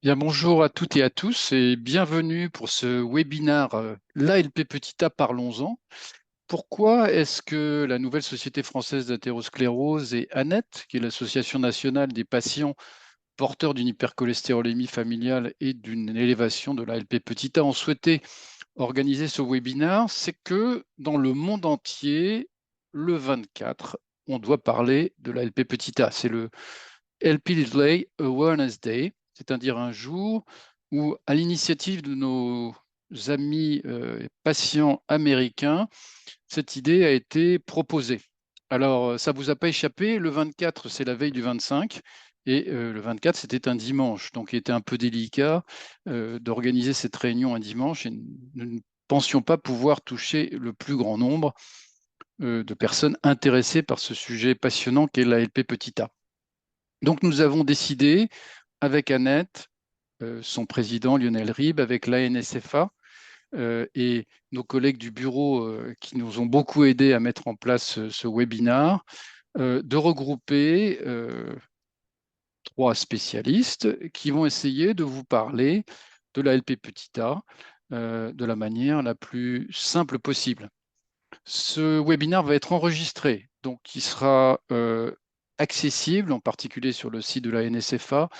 Bien, bonjour à toutes et à tous et bienvenue pour ce webinaire l'ALP Petit A, parlons-en. Pourquoi est-ce que la nouvelle Société française d'athérosclérose et ANET, qui est l'Association nationale des patients porteurs d'une hypercholestérolémie familiale et d'une élévation de l'ALP Petit A, ont souhaité organiser ce webinaire? C'est que dans le monde entier, le 24, on doit parler de l'ALP Petit A. C'est le Lp(a) Awareness Day, c'est-à-dire un jour où, à l'initiative de nos amis patients américains, cette idée a été proposée. Alors, ça ne vous a pas échappé, le 24, c'est la veille du 25, et le 24, c'était un dimanche, donc il était un peu délicat d'organiser cette réunion un dimanche, et nous ne pensions pas pouvoir toucher le plus grand nombre de personnes intéressées par ce sujet passionnant qu'est la l'ALP petit a. Donc, nous avons décidé, avec Annette, son président Lionel Ribes, avec l'ANSFA et nos collègues du bureau qui nous ont beaucoup aidés à mettre en place ce webinaire, de regrouper trois spécialistes qui vont essayer de vous parler de la LP petit a de la manière la plus simple possible. Ce webinaire va être enregistré, donc il sera accessible, en particulier sur le site de la NSFA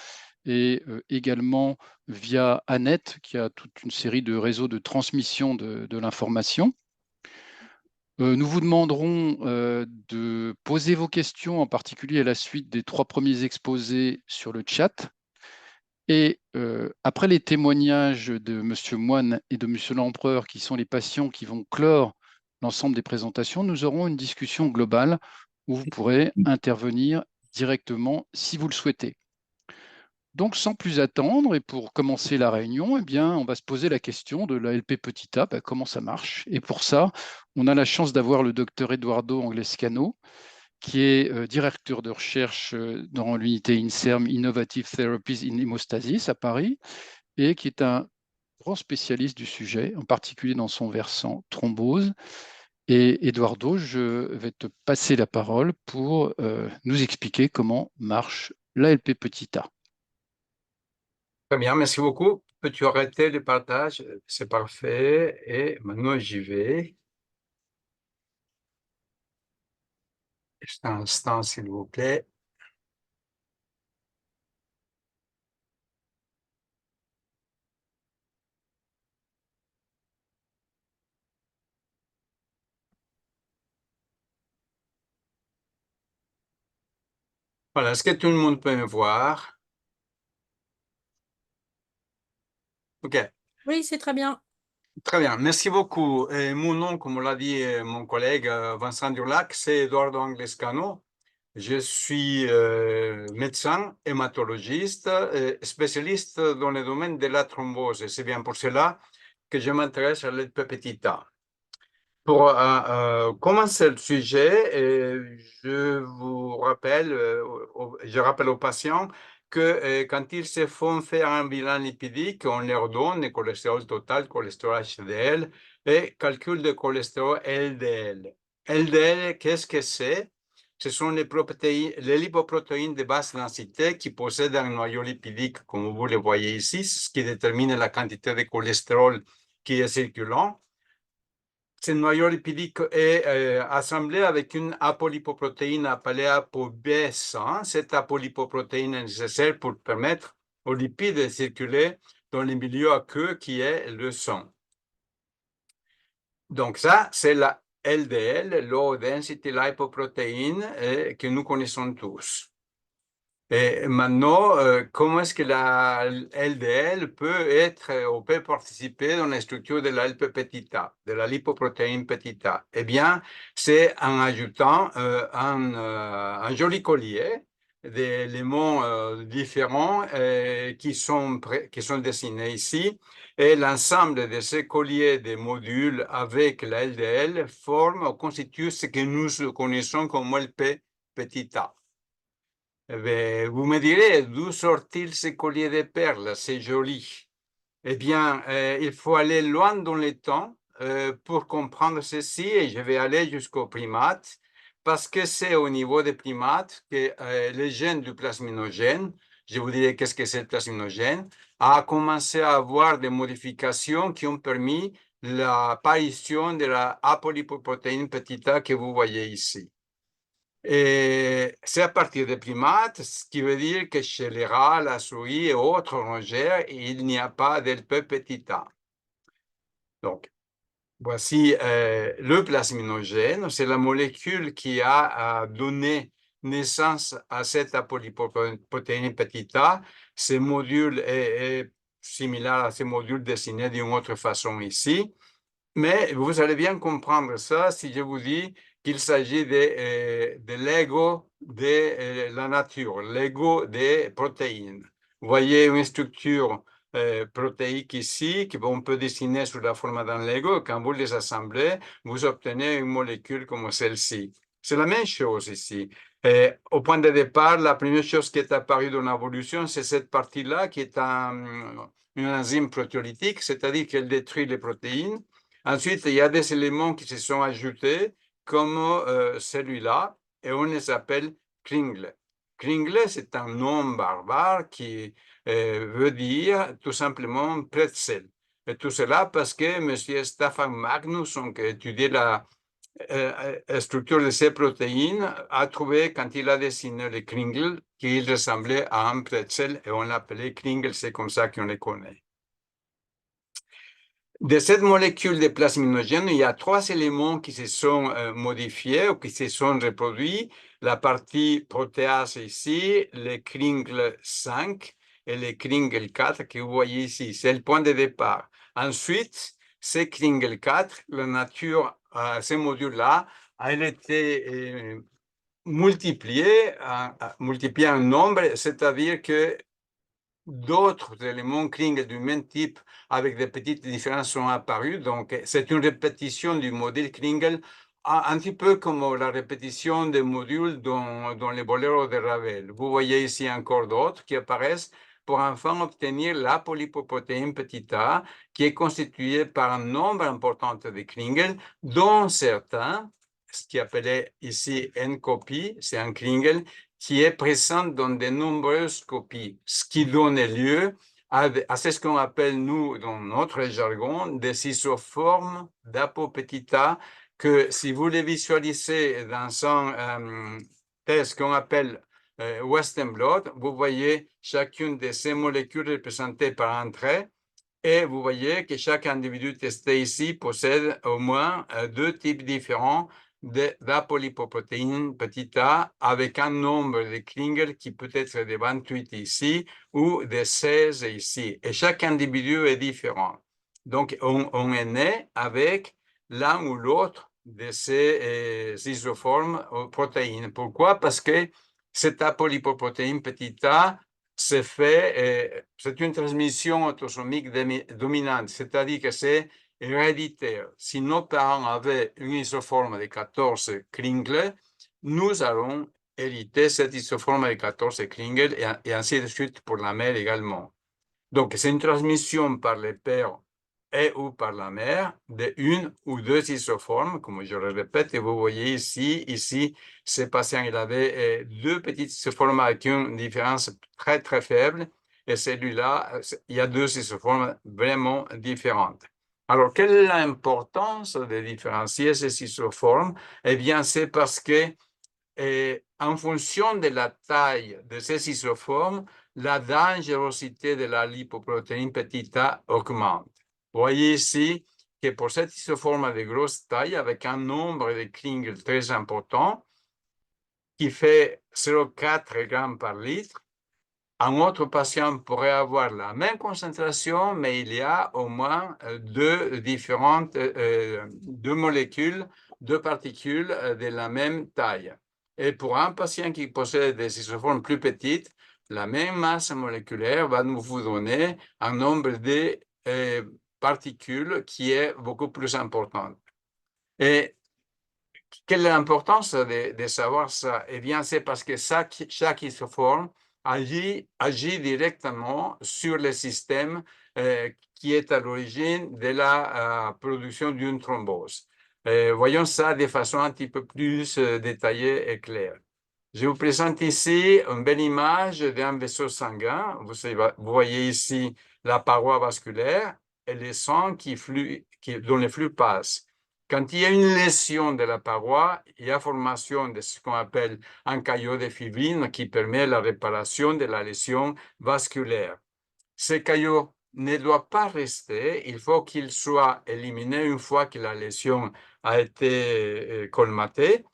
et également via Annette, qui a toute une série de réseaux de transmission de l'information. Nous vous demanderons de poser vos questions, en particulier à la suite des trois premiers exposés sur le chat. Et après les témoignages de M. Moine et de M. Lempereur, qui sont les patients qui vont clore l'ensemble des présentations, nous aurons une discussion globale où vous pourrez intervenir directement si vous le souhaitez. Donc, sans plus attendre, et pour commencer la réunion, eh bien, on va se poser la question de la LP petit a, comment ça marche. Et pour ça, on a la chance d'avoir le docteur Eduardo Anglescano, qui est directeur de recherche dans l'unité INSERM Innovative Therapies in Hemostasis à Paris, et qui est un grand spécialiste du sujet, en particulier dans son versant thrombose. Et Eduardo, je vais te passer la parole pour nous expliquer comment marche l'ALP petit a. Très bien, merci beaucoup. Peux-tu arrêter le partage? C'est parfait. Et maintenant, j'y vais. Juste un instant, s'il vous plaît. Voilà, est-ce que tout le monde peut me voir? OK, Oui, c'est très bien. très bien. Merci beaucoup. Et mon nom, comme l'a dit mon collègue Vincent Durlac, c'est Eduardo Anglescano. Je suis médecin hématologiste, spécialiste dans le domaine de la thrombose. C'est bien pour cela que je m'intéresse à l'LP petit a. Pour commencer le sujet, je vous rappelle, je rappelle aux patients que quand ils se font faire un bilan lipidique, on leur donne le cholestérol total, cholestérol HDL et calcul de cholestérol LDL. LDL, qu'est-ce que c'est? Ce sont les lipoprotéines de basse densité qui possèdent un noyau lipidique, comme vous le voyez ici, ce qui détermine la quantité de cholestérol qui est circulant. Ce noyau lipidique est assemblé avec une apolipoprotéine appelée ApoB100. Cette apolipoprotéine est nécessaire pour permettre aux lipides de circuler dans le milieu aqueux qui est le sang. Donc ça, c'est la LDL, Low Density Lipoprotein, que nous connaissons tous. Et maintenant, comment est-ce que la LDL peut être ou peut participer dans la structure de la LP petit a, de la lipoprotéine petit a? Eh bien, c'est en ajoutant un joli collier d'éléments différents qui sont dessinés ici. Et l'ensemble de ces colliers de modules avec la LDL forme ou constitue ce que nous connaissons comme LP petit a. Vous me direz, d'où sort-il ce collier de perles? C'est joli. Eh bien, il faut aller loin dans le temps pour comprendre ceci, et je vais aller jusqu'aux primates, parce que c'est au niveau des primates que les gènes du plasminogène je vous dirai qu'est-ce que c'est le plasminogène, a commencé à avoir des modifications qui ont permis l'apparition de la apolipoprotéine petite a que vous voyez ici. Et c'est à partir des primates, ce qui veut dire que chez les rats, la souris et autres rongeurs, il n'y a pas d'LP petit a. Donc, voici le plasminogène, c'est la molécule qui a donné naissance à cette apolipoprotéine petite a. Ce module est similaire à ce module dessiné d'une autre façon ici. Mais vous allez bien comprendre ça si je vous dis qu'il s'agit de l'ego de la nature, l'ego des protéines. Vous voyez une structure protéique ici qu'on peut dessiner sous la forme d'un Lego. Quand vous les assemblez, vous obtenez une molécule comme celle-ci. C'est la même chose ici. Au point de départ, la première chose qui est apparue dans l'évolution, c'est cette partie-là qui est une enzyme protéolytique, c'est-à-dire qu'elle détruit les protéines. Ensuite, il y a des éléments qui se sont ajoutés, comme celui-là, et on les appelle Kringle. Kringle, c'est un nom barbare qui veut dire tout simplement pretzel. Et tout cela parce que M. Staffan Magnusson, qui a étudié la structure de ces protéines, a trouvé, quand il a dessiné les Kringle, qu'il ressemblait à un pretzel, et on l'appelait Kringle, c'est comme ça qu'on les connaît. De cette molécule de plasminogène, il y a trois éléments qui se sont modifiés ou qui se sont reproduits. La partie protéase ici, le Kringle 5 et le Kringle 4 que vous voyez ici. C'est le point de départ. Ensuite, ce Kringle 4, la nature, ce module-là, a été multiplié en nombre, c'est-à-dire que d'autres éléments Kringle du même type avec des petites différences sont apparus. Donc, c'est une répétition du modèle Kringle, un petit peu comme la répétition des modules dans les boléros de Ravel. Vous voyez ici encore d'autres qui apparaissent pour enfin obtenir la polypoprotéine petite a, qui est constituée par un nombre important de Kringle, dont certains, ce qui est appelé ici N-copie, c'est un Kringle, qui est présente dans de nombreuses copies, ce qui donne lieu à ce qu'on appelle, nous, dans notre jargon, des isoformes d'apopetita, que si vous les visualisez dans un test qu'on appelle Western blot, vous voyez chacune de ces molécules représentées par un trait, et vous voyez que chaque individu testé ici possède au moins deux types différents d'apolipoprotéine petite a avec un nombre de Kringle qui peut être de 28 ici ou de 16 ici. Et chaque individu est différent. Donc, on est né avec l'un ou l'autre de ces isoformes protéines. Pourquoi? Parce que cette apolipoprotéine petite a se fait, c'est une transmission autosomique dominante, c'est-à-dire que c'est héréditaire. Si nos parents avaient une isoforme de 14 Kringle, nous allons hériter cette isoforme de 14 Kringle et ainsi de suite pour la mère également. Donc, c'est une transmission par les pères et ou par la mère de une ou deux isoformes, comme je le répète, et vous voyez ici, ce patient, il avait deux petites isoformes avec une différence très, très faible, et celui-là, il y a deux isoformes vraiment différentes. Alors, quelle est l'importance de différencier ces isoformes? Eh bien, c'est parce que, en fonction de la taille de ces isoformes, la dangerosité de la lipoprotéine petite a augmente. Vous voyez ici que pour cette isoforme de grosse taille, avec un nombre de Kringle très important, qui fait 0,4 grammes par litre, un autre patient pourrait avoir la même concentration, mais il y a au moins deux molécules, deux particules de la même taille. Et pour un patient qui possède des isoformes plus petites, la même masse moléculaire va nous vous donner un nombre de particules qui est beaucoup plus important. Et quelle est l'importance de savoir ça? Eh bien, c'est parce que chaque isoforme agit directement sur le système qui est à l'origine de la production d'une thrombose. Voyons ça de façon un petit peu plus détaillée et claire. Je vous présente ici une belle image d'un vaisseau sanguin. Vous voyez ici la paroi vasculaire et le sang dont le flux passe. Quand il y a une lésion de la paroi, il y a formation de ce qu'on appelle un caillot de fibrine qui permet la réparation de la lésion vasculaire. Ce caillot ne doit pas rester, il faut qu'il soit éliminé une fois que la lésion a été colmatée.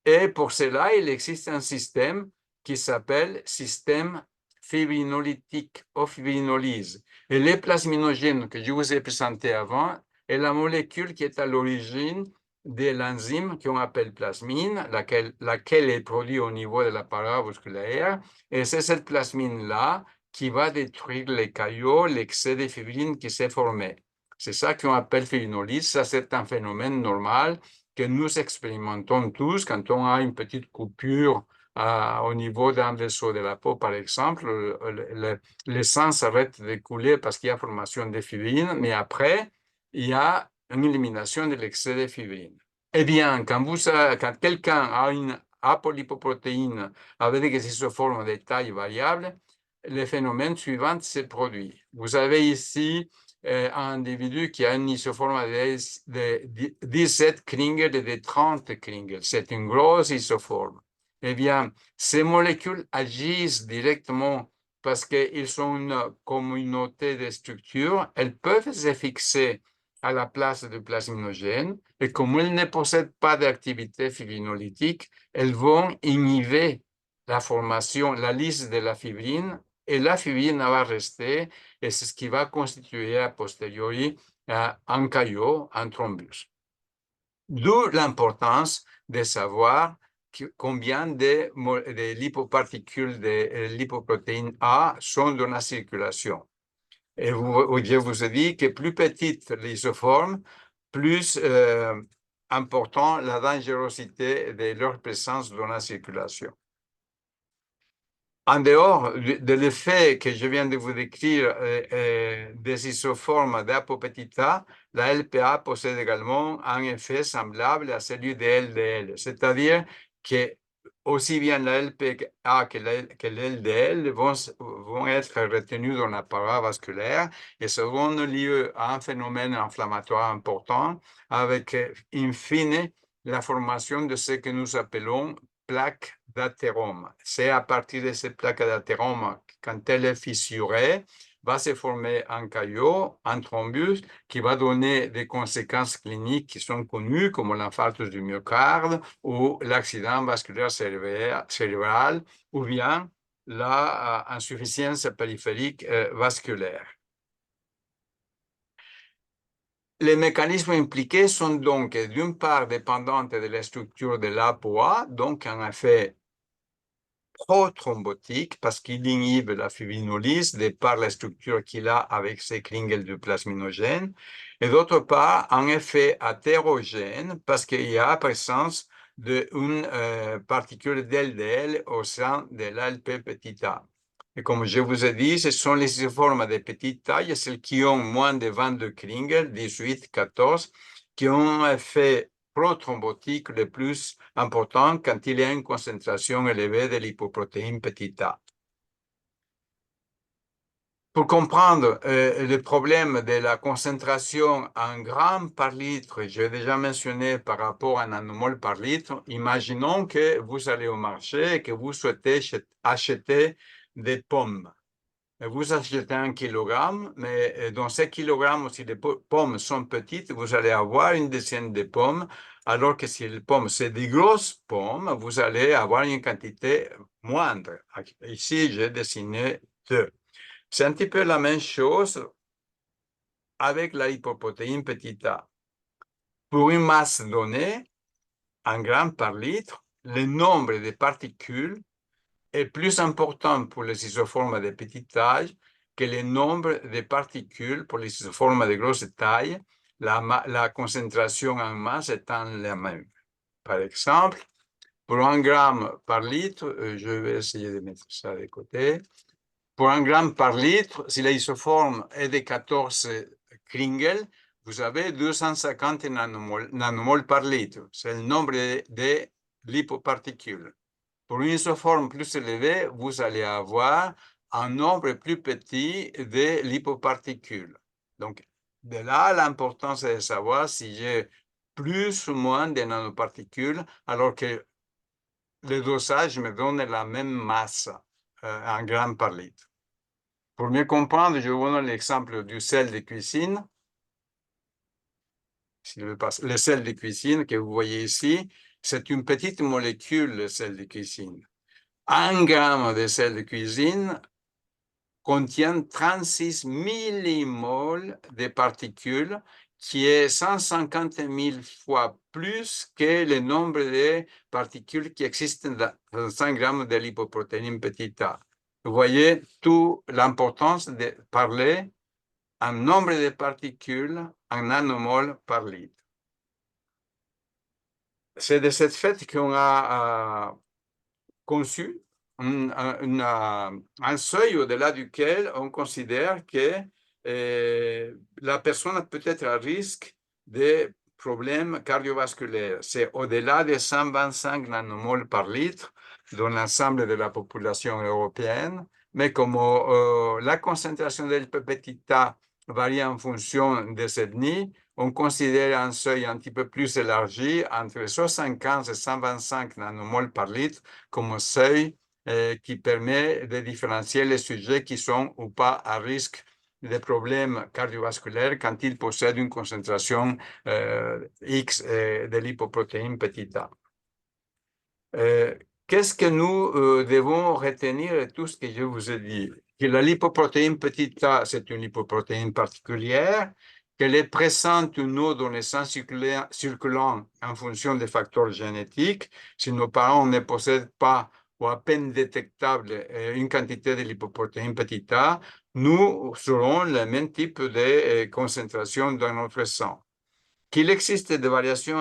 Et pour cela, il existe un système qui s'appelle système fibrinolytique ou fibrinolyse. Et les plasminogènes que je vous ai présentés avant est la molécule qui est à l'origine de l'enzyme qu'on appelle plasmine, laquelle est produite au niveau de la paroi vasculaire. Et c'est cette plasmine-là qui va détruire les caillots, l'excès de fibrine qui s'est formé. C'est ça qu'on appelle fibrinolyse. Ça, c'est un phénomène normal que nous expérimentons tous quand on a une petite coupure au niveau d'un vaisseau de la peau, par exemple. Le sang s'arrête de couler parce qu'il y a formation de fibrine, mais après, il y a une élimination de l'excès de fibrine. Eh bien, quand quelqu'un a une apolipoprotéine avec des isoformes de taille variable, le phénomène suivant se produit. Vous avez ici un individu qui a une isoforme de 17 Kringel et de 30 Kringel. C'est une grosse isoforme. Eh bien, ces molécules agissent directement parce qu'ils sont une communauté de structures. Elles peuvent se fixer à la place du plasminogène et comme elles ne possèdent pas d'activité fibrinolytique, elles vont inhiber la formation, la lyse de la fibrine et la fibrine va rester et c'est ce qui va constituer a posteriori un caillot, un thrombus. D'où l'importance de savoir combien de lipoparticules de lipoprotéine A sont dans la circulation. Et je vous ai dit que plus petite l'isoforme, plus important la dangerosité de leur présence dans la circulation. En dehors de l'effet que je viens de vous décrire des isoformes d'apopetita, la LPA possède également un effet semblable à celui de LDL, c'est-à-dire que aussi bien la LPA que l'LDL vont être retenus dans la paroi vasculaire et ça donne lieu à un phénomène inflammatoire important avec, in fine, la formation de ce que nous appelons plaques d'athérome. C'est à partir de ces plaques d'athérome, quand elle est fissurée, va se former un caillot, un thrombus, qui va donner des conséquences cliniques qui sont connues, comme l'infarctus du myocarde ou l'accident vasculaire cérébral, ou bien l'insuffisance périphérique vasculaire. Les mécanismes impliqués sont donc d'une part dépendants de la structure de l'APOA, donc un effet pro-thrombotique parce qu'il inhibe la fibrinolyse de par la structure qu'il a avec ses kringles de plasminogène, et d'autre part un effet athérogène parce qu'il y a présence d'une particule d'LDL au sein de l'ALP petit a. Et comme je vous ai dit, ce sont les isoformes de petite taille, celles qui ont moins de 22 Kringel, 18, 14, qui ont un effet prothrombotique le plus important quand il y a une concentration élevée de l'hypoprotéine petit a. Pour comprendre le problème de la concentration en grammes par litre, j'ai déjà mentionné par rapport à un nanomol par litre, imaginons que vous allez au marché et que vous souhaitez acheter des pommes. Vous achetez 1 kilogramme, mais dans ces kilogrammes, si les pommes sont petites, vous allez avoir une dizaine de pommes, alors que si les pommes, c'est des grosses pommes, vous allez avoir une quantité moindre. Ici, j'ai dessiné 2. C'est un petit peu la même chose avec la lipoprotéine petit a. Pour une masse donnée, 1 gramme par litre, le nombre de particules est plus important pour les isoformes de petite taille que le nombre de particules pour les isoformes de grosse taille, la concentration en masse étant la même. Par exemple, pour 1 gramme par litre, je vais essayer de mettre ça de côté, pour 1 gramme par litre, si l'isoforme est de 14 Kringel, vous avez 250 nanomoles par litre. C'est le nombre de lipoparticules. Pour une isoforme plus élevée, vous allez avoir un nombre plus petit de lipoparticules. Donc, de là, l'importance est de savoir si j'ai plus ou moins de nanoparticules, alors que le dosage me donne la même masse en grammes par litre. Pour mieux comprendre, je vous donne l'exemple du sel de cuisine. Le sel de cuisine que vous voyez ici, c'est une petite molécule, le sel de cuisine. 1 gramme de sel de cuisine contient 36 millimoles de particules, qui est 150 000 fois plus que le nombre de particules qui existent dans 100 grammes de lipoprotéine petit a. Vous voyez toute l'importance de parler en nombre de particules en nanomoles par litre. C'est de cette fait qu'on a conçu un seuil au-delà duquel on considère que la personne peut être à risque de problèmes cardiovasculaires. C'est au-delà de 125 nanomoles par litre dans l'ensemble de la population européenne, mais comme la concentration de LP-A varie en fonction des ethnies, on considère un seuil un petit peu plus élargi, entre 75 et 125 nanomoles par litre, comme seuil qui permet de différencier les sujets qui sont ou pas à risque de problèmes cardiovasculaires quand ils possèdent une concentration X de lipoprotéine petit a. Qu'est-ce que nous devons retenir de tout ce que je vous ai dit? Que la lipoprotéine petit a, c'est une lipoprotéine particulière, qu'elle est présente ou non dans les sang circulant en fonction des facteurs génétiques. Si nos parents ne possèdent pas ou à peine détectable une quantité de lipoprotéine petit a, nous aurons le même type de concentration dans notre sang. Qu'il existe des variations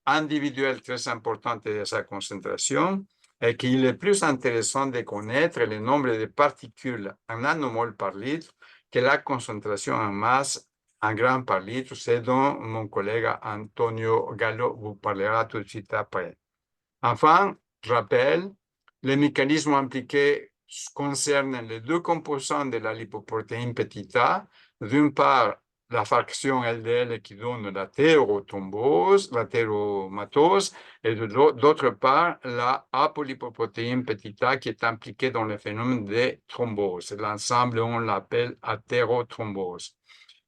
individuelles très importantes de sa concentration et qu'il est plus intéressant de connaître le nombre de particules en nanomoles par litre que la concentration en masse en grammes par litre, c'est dont mon collègue Antonio Gallo vous parlera tout de suite après. Enfin, je rappelle, les mécanismes impliqués concernent les deux composants de la lipoprotéine petit a. D'une part, la fraction LDL qui donne la thérothrombose, la théromatose, et d'autre part, la apolipoprotéine petit a qui est impliquée dans le phénomène de thrombose. L'ensemble, on l'appelle atérothrombose.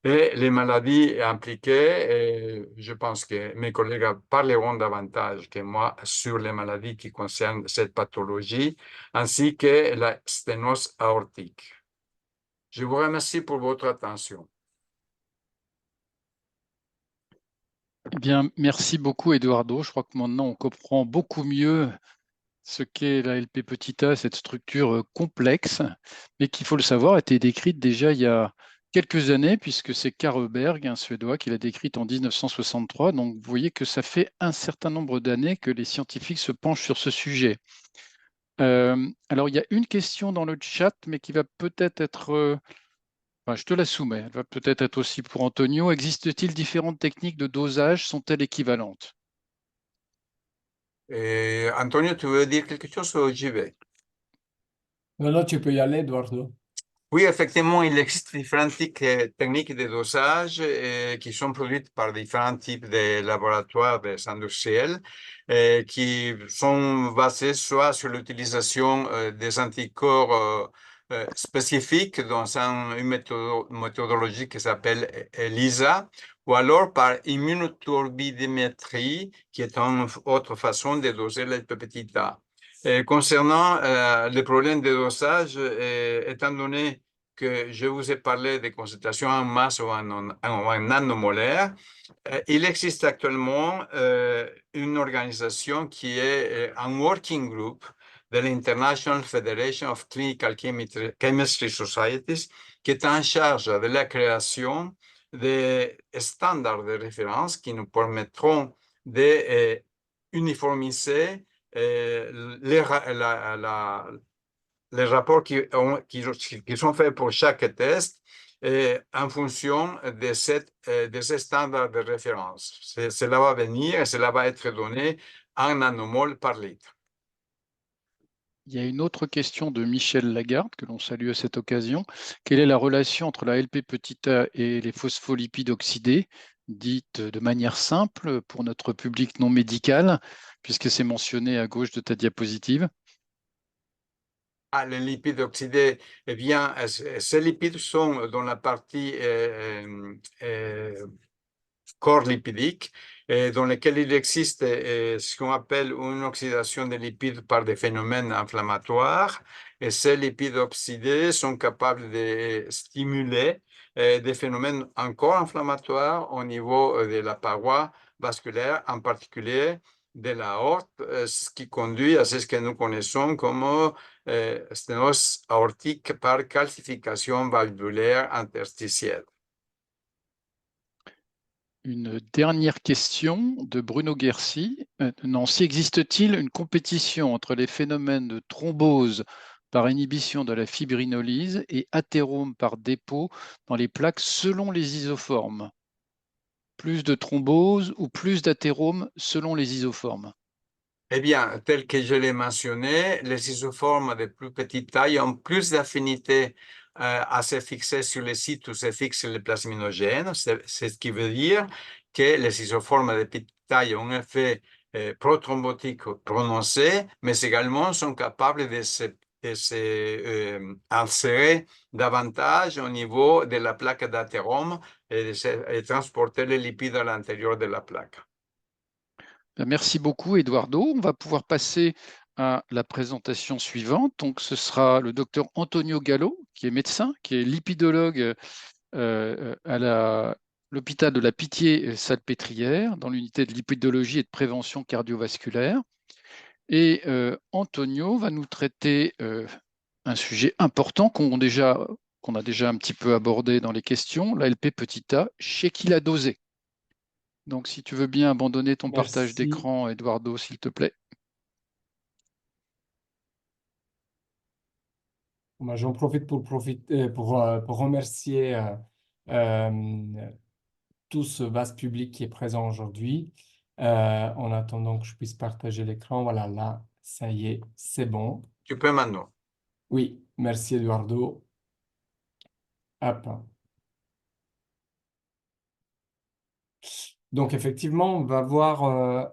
Et les maladies impliquées, je pense que mes collègues parleront davantage que moi sur les maladies qui concernent cette pathologie, ainsi que la sténose aortique. Je vous remercie pour votre attention. Eh bien, merci beaucoup, Eduardo. Je crois que maintenant, on comprend beaucoup mieux ce qu'est la LP petit a, cette structure complexe, mais qu'il faut le savoir, a été décrite déjà il y a quelques années, puisque c'est Karlberg, un Suédois, qui l'a décrite en 1963. Donc, vous voyez que ça fait un certain nombre d'années que les scientifiques se penchent sur ce sujet. Alors, il y a une question dans le chat, mais qui va peut-être être... enfin, je te la soumets. Elle va peut-être être aussi pour Antonio. Existe-t-il différentes techniques de dosage? Sont-elles équivalentes? Antonio, tu veux dire quelque chose ou j'y vais? Non, non, tu peux y aller, Eduardo. Oui, effectivement, il existe différentes techniques de dosage qui sont produites par différents types de laboratoires industriels qui sont basés soit sur l'utilisation des anticorps spécifiques dans une méthodologie qui s'appelle ELISA, ou alors par immunoturbidimétrie, qui est une autre façon de doser le petit a. Concernant les problèmes de dosage, étant donné que je vous ai parlé des concentrations en masse ou en nanomolaire, il existe actuellement une organisation qui est un working group de l'International Federation of Clinical Chemistry Societies, qui est en charge de la création des standards de référence qui nous permettront d'uniformiser les rapports qui sont faits pour chaque test en fonction de ces standards de référence. Cela va venir et cela va être donné en nanomoles par litre. Il y a une autre question de Michel Lagarde, que l'on salue à cette occasion. Quelle est la relation entre la LP petit a et les phospholipides oxydés, dites de manière simple pour notre public non médical, puisque c'est mentionné à gauche de ta diapositive? Ah, les lipides oxydés, eh bien, ces lipides sont dans la partie corps lipidique, dans lequel il existe ce qu'on appelle une oxydation des lipides par des phénomènes inflammatoires. Et ces lipides oxydés sont capables de stimuler des phénomènes encore inflammatoires au niveau de la paroi vasculaire, en particulier de l'aorte, ce qui conduit à ce que nous connaissons comme sténose aortique par calcification valvulaire interstitielle. Une dernière question de Bruno Guercy. Nancy, existe-t-il une compétition entre les phénomènes de thrombose par inhibition de la fibrinolyse et athérome par dépôt dans les plaques selon les isoformes? Plus de thrombose ou plus d'athérome selon les isoformes? Eh bien, tel que je l'ai mentionné, les isoformes de plus petite taille ont plus d'affinité à se fixer sur les sites où se fixent les plasminogènes. C'est ce qui veut dire que les isoformes de petite taille ont un effet prothrombotique prononcé, mais également sont capables de se insérer davantage au niveau de la plaque d'athérome et de transporter les lipides à l'intérieur de la plaque. Merci beaucoup, Eduardo. On va pouvoir passer à la présentation suivante. Donc, ce sera le docteur Antonio Gallo, qui est médecin, qui est lipidologue à l'hôpital de la Pitié-Salpêtrière, dans l'unité de lipidologie et de prévention cardiovasculaire. Et Antonio va nous traiter un sujet important qu'on a déjà un petit peu abordé dans les questions, l'ALP petit a, chez qui la doser. Donc, si tu veux bien abandonner ton partage Merci. d'écran, Eduardo, s'il te plaît. Moi, j'en profite pour remercier euh, tout ce vaste public qui est présent aujourd'hui. En attendant que je puisse partager l'écran, voilà, là, ça y est, c'est bon. Tu peux maintenant. Oui, merci Eduardo. Hop. Donc effectivement, on va voir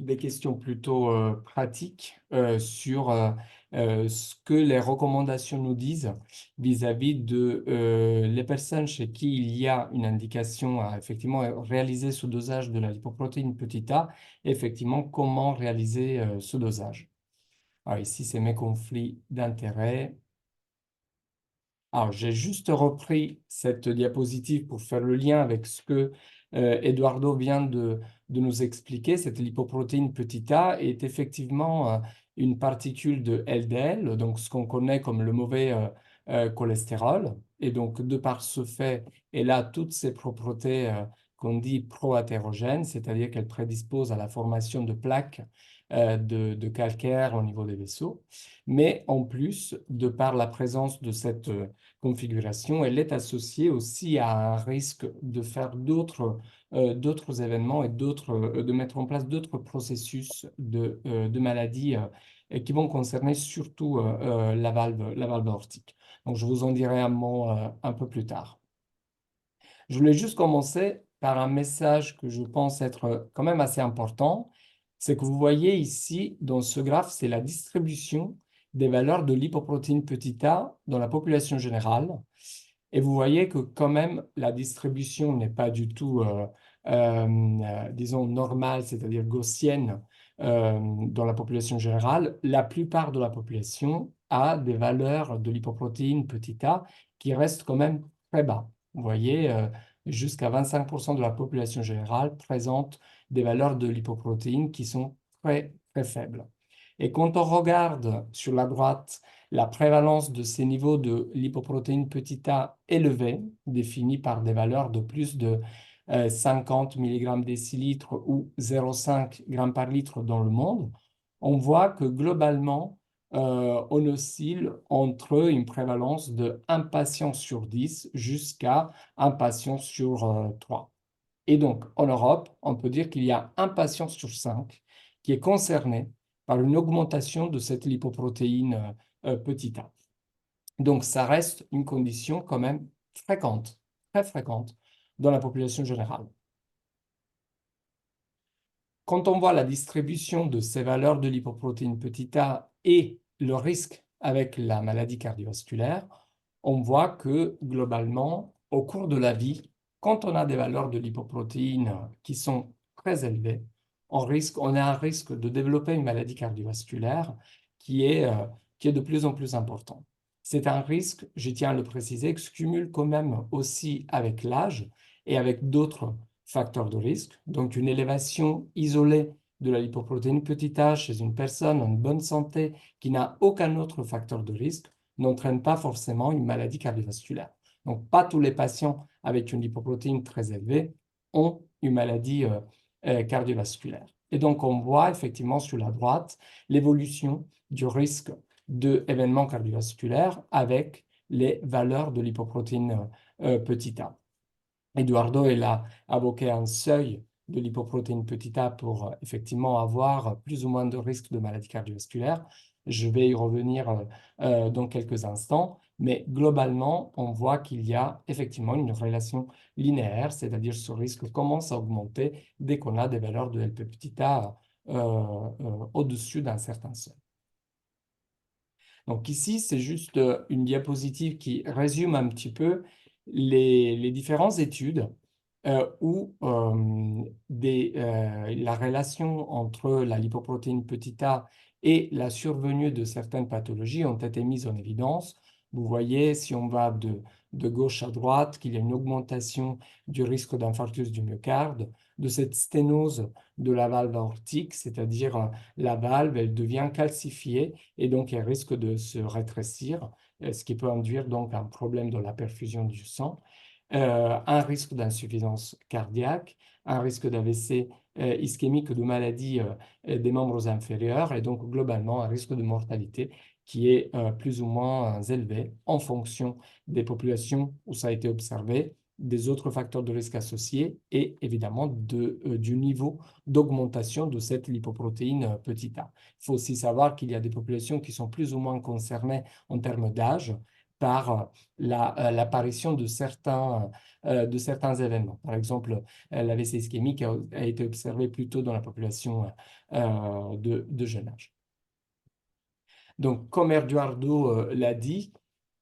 des questions plutôt pratiques sur ce que les recommandations nous disent vis-à-vis de les personnes chez qui il y a une indication à effectivement réaliser ce dosage de la lipoprotéine petit a, et effectivement comment réaliser ce dosage. Alors ici, c'est mes conflits d'intérêts. Alors, j'ai juste repris cette diapositive pour faire le lien avec ce que Eduardo vient de nous expliquer. Cette lipoprotéine petit a est effectivement une particule de LDL, donc ce qu'on connaît comme le mauvais cholestérol. Et donc, de par ce fait, elle a toutes ces propriétés qu'on dit pro-athérogènes, c'est-à-dire qu'elle prédispose à la formation de plaques de calcaire au niveau des vaisseaux. Mais en plus, de par la présence de cette configuration, elle est associée aussi à un risque de faire d'autres événements et de mettre en place d'autres processus de maladies qui vont concerner surtout la valve aortique. Donc, je vous en dirai un mot un peu plus tard. Je voulais juste commencer par un message que je pense être quand même assez important. C'est que vous voyez ici, dans ce graphe, c'est la distribution des valeurs de lipoprotéine petit a dans la population générale. Et vous voyez que quand même, la distribution n'est pas du tout, disons, normale, c'est-à-dire gaussienne dans la population générale. La plupart de la population a des valeurs de lipoprotéine petit a qui restent quand même très bas. Vous voyez, jusqu'à 25% de la population générale présente des valeurs de lipoprotéines qui sont très, très faibles. Et quand on regarde sur la droite la prévalence de ces niveaux de lipoprotéine petit a élevés, définis par des valeurs de plus de 50 mg décilitres ou 0,5 g par litre dans le monde, on voit que globalement, on oscille entre une prévalence de 1 patient sur 10 jusqu'à 1 patient sur 3. Et donc, en Europe, on peut dire qu'il y a 1 patient sur 5 qui est concerné par une augmentation de cette lipoprotéine petit a. Donc, ça reste une condition quand même fréquente, très fréquente dans la population générale. Quand on voit la distribution de ces valeurs de lipoprotéine petit a et le risque avec la maladie cardiovasculaire, on voit que globalement, au cours de la vie, quand on a des valeurs de lipoprotéines qui sont très élevées, on a un risque de développer une maladie cardiovasculaire qui est, qui est de plus en plus important. C'est un risque, je tiens à le préciser, qui se cumule quand même aussi avec l'âge et avec d'autres facteurs de risque. Donc, une élévation isolée de la lipoprotéine petit a chez une personne en bonne santé qui n'a aucun autre facteur de risque n'entraîne pas forcément une maladie cardiovasculaire. Donc, pas tous les patients avec une lipoprotéine très élevée ont une maladie cardiovasculaire. Et donc, on voit effectivement sur la droite l'évolution du risque d'événements cardiovasculaires avec les valeurs de lipoprotéine petit a. Eduardo, il a invoqué un seuil de lipoprotéine petit a pour effectivement avoir plus ou moins de risque de maladie cardiovasculaire. Je vais y revenir dans quelques instants, mais globalement, on voit qu'il y a effectivement une relation linéaire, c'est-à-dire ce risque commence à augmenter dès qu'on a des valeurs de LP petit a au-dessus d'un certain seuil. Donc ici, c'est juste une diapositive qui résume un petit peu les différentes études où la relation entre la lipoprotéine petit a et la survenue de certaines pathologies ont été mises en évidence. Vous voyez, si on va de gauche à droite, qu'il y a une augmentation du risque d'infarctus du myocarde, de cette sténose de la valve aortique, c'est-à-dire la valve, elle devient calcifiée et donc elle risque de se rétrécir, ce qui peut induire donc un problème de la perfusion du sang. Un risque d'insuffisance cardiaque, un risque d'AVC ischémique ou de maladie des membres inférieurs et donc globalement un risque de mortalité qui est plus ou moins élevé en fonction des populations où ça a été observé, des autres facteurs de risque associés et évidemment du niveau d'augmentation de cette lipoprotéine petit a. Il faut aussi savoir qu'il y a des populations qui sont plus ou moins concernées en termes d'âge par l'apparition de certains événements. Par exemple, l'AVC ischémique a été observé plutôt dans la population de jeune âge. Donc, comme Eduardo l'a dit,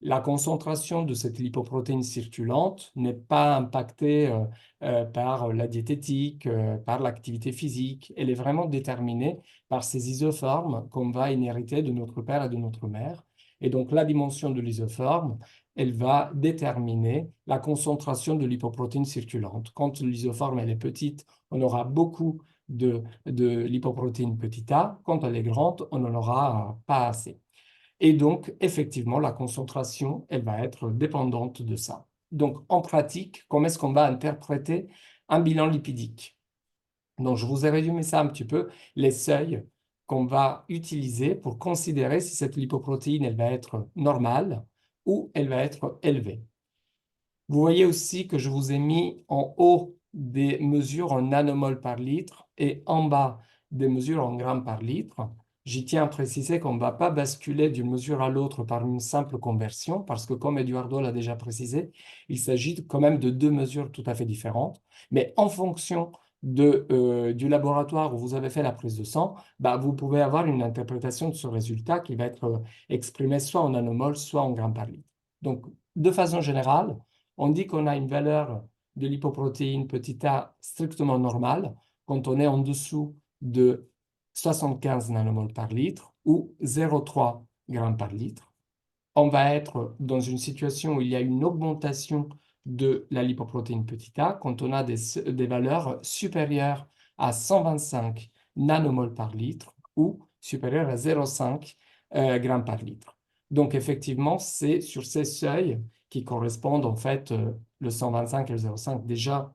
la concentration de cette lipoprotéine circulante n'est pas impactée par la diététique, par l'activité physique. Elle est vraiment déterminée par ces isoformes qu'on va inhériter de notre père et de notre mère. Et donc, la dimension de l'isoforme, elle va déterminer la concentration de lipoprotéine circulante. Quand l'isoforme elle est petite, on aura beaucoup de lipoprotéine petit a. Quand elle est grande, on n'en aura pas assez. Et donc, effectivement, la concentration, elle va être dépendante de ça. Donc, en pratique, comment est-ce qu'on va interpréter un bilan lipidique? Donc, je vous ai résumé ça un petit peu, les seuils qu'on va utiliser pour considérer si cette lipoprotéine, elle va être normale ou elle va être élevée. Vous voyez aussi que je vous ai mis en haut des mesures en nanomol par litre et en bas des mesures en grammes par litre. J'y tiens à préciser qu'on ne va pas basculer d'une mesure à l'autre par une simple conversion, parce que comme Eduardo l'a déjà précisé, il s'agit quand même de deux mesures tout à fait différentes. Mais en fonction du laboratoire où vous avez fait la prise de sang, vous pouvez avoir une interprétation de ce résultat qui va être exprimé soit en nanomol, soit en grammes par litre. Donc, de façon générale, on dit qu'on a une valeur de lipoprotéine petit a strictement normale quand on est en dessous de 75 nanomoles par litre ou 0,3 grammes par litre. On va être dans une situation où il y a une augmentation de la lipoprotéine petit a quand on a des valeurs supérieures à 125 nanomoles par litre ou supérieures à 0,5 grammes par litre. Donc effectivement, c'est sur ces seuils qui correspondent en fait le 125 et le 0,5 déjà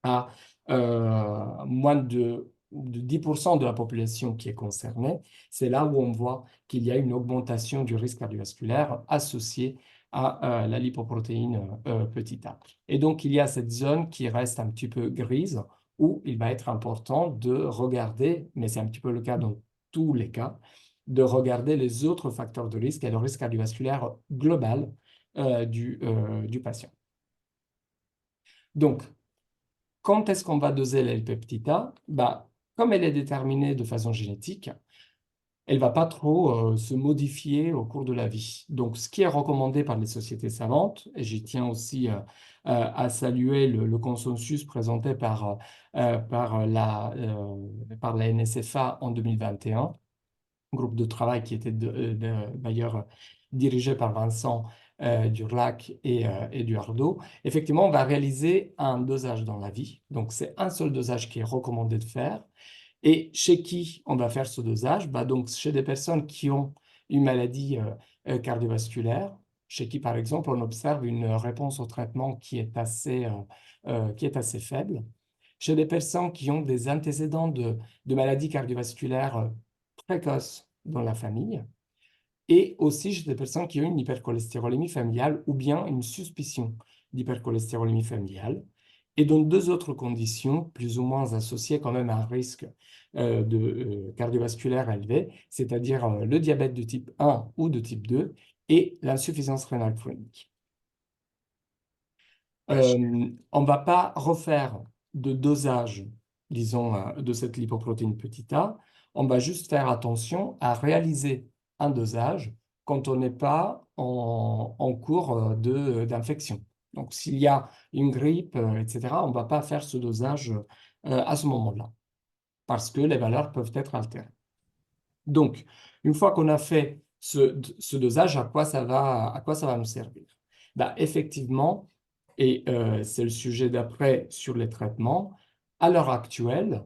à moins de 10% de la population qui est concernée. C'est là où on voit qu'il y a une augmentation du risque cardiovasculaire associé à la lipoprotéine petit a. Et donc, il y a cette zone qui reste un petit peu grise où il va être important de regarder, mais c'est un petit peu le cas dans tous les cas, de regarder les autres facteurs de risque et le risque cardiovasculaire global du patient. Donc, quand est-ce qu'on va doser la LP petit a? Bah, comme elle est déterminée de façon génétique, elle ne va pas trop se modifier au cours de la vie. Donc, ce qui est recommandé par les sociétés savantes, et j'y tiens aussi à saluer le consensus présenté par la NSFA en 2021, groupe de travail qui était d'ailleurs dirigé par Vincent Durlac et Duardo. Effectivement, on va réaliser un dosage dans la vie. Donc, c'est un seul dosage qui est recommandé de faire. Et chez qui on va faire ce dosage? Bah donc, chez des personnes qui ont une maladie cardiovasculaire, chez qui, par exemple, on observe une réponse au traitement qui est assez faible. Chez des personnes qui ont des antécédents de maladies cardiovasculaires précoces dans la famille. Et aussi chez des personnes qui ont une hypercholestérolémie familiale ou bien une suspicion d'hypercholestérolémie familiale. Et dans deux autres conditions, plus ou moins associées quand même à un risque cardiovasculaire élevé, c'est-à-dire le diabète de type 1 ou de type 2 et l'insuffisance rénale chronique. On ne va pas refaire de dosage, disons, de cette lipoprotéine petit a. On va juste faire attention à réaliser un dosage quand on n'est pas en cours d'infection. Donc, s'il y a une grippe, etc., on ne va pas faire ce dosage à ce moment-là, parce que les valeurs peuvent être altérées. Donc, une fois qu'on a fait ce dosage, à quoi ça va nous servir? Bah, effectivement, et c'est le sujet d'après sur les traitements, à l'heure actuelle,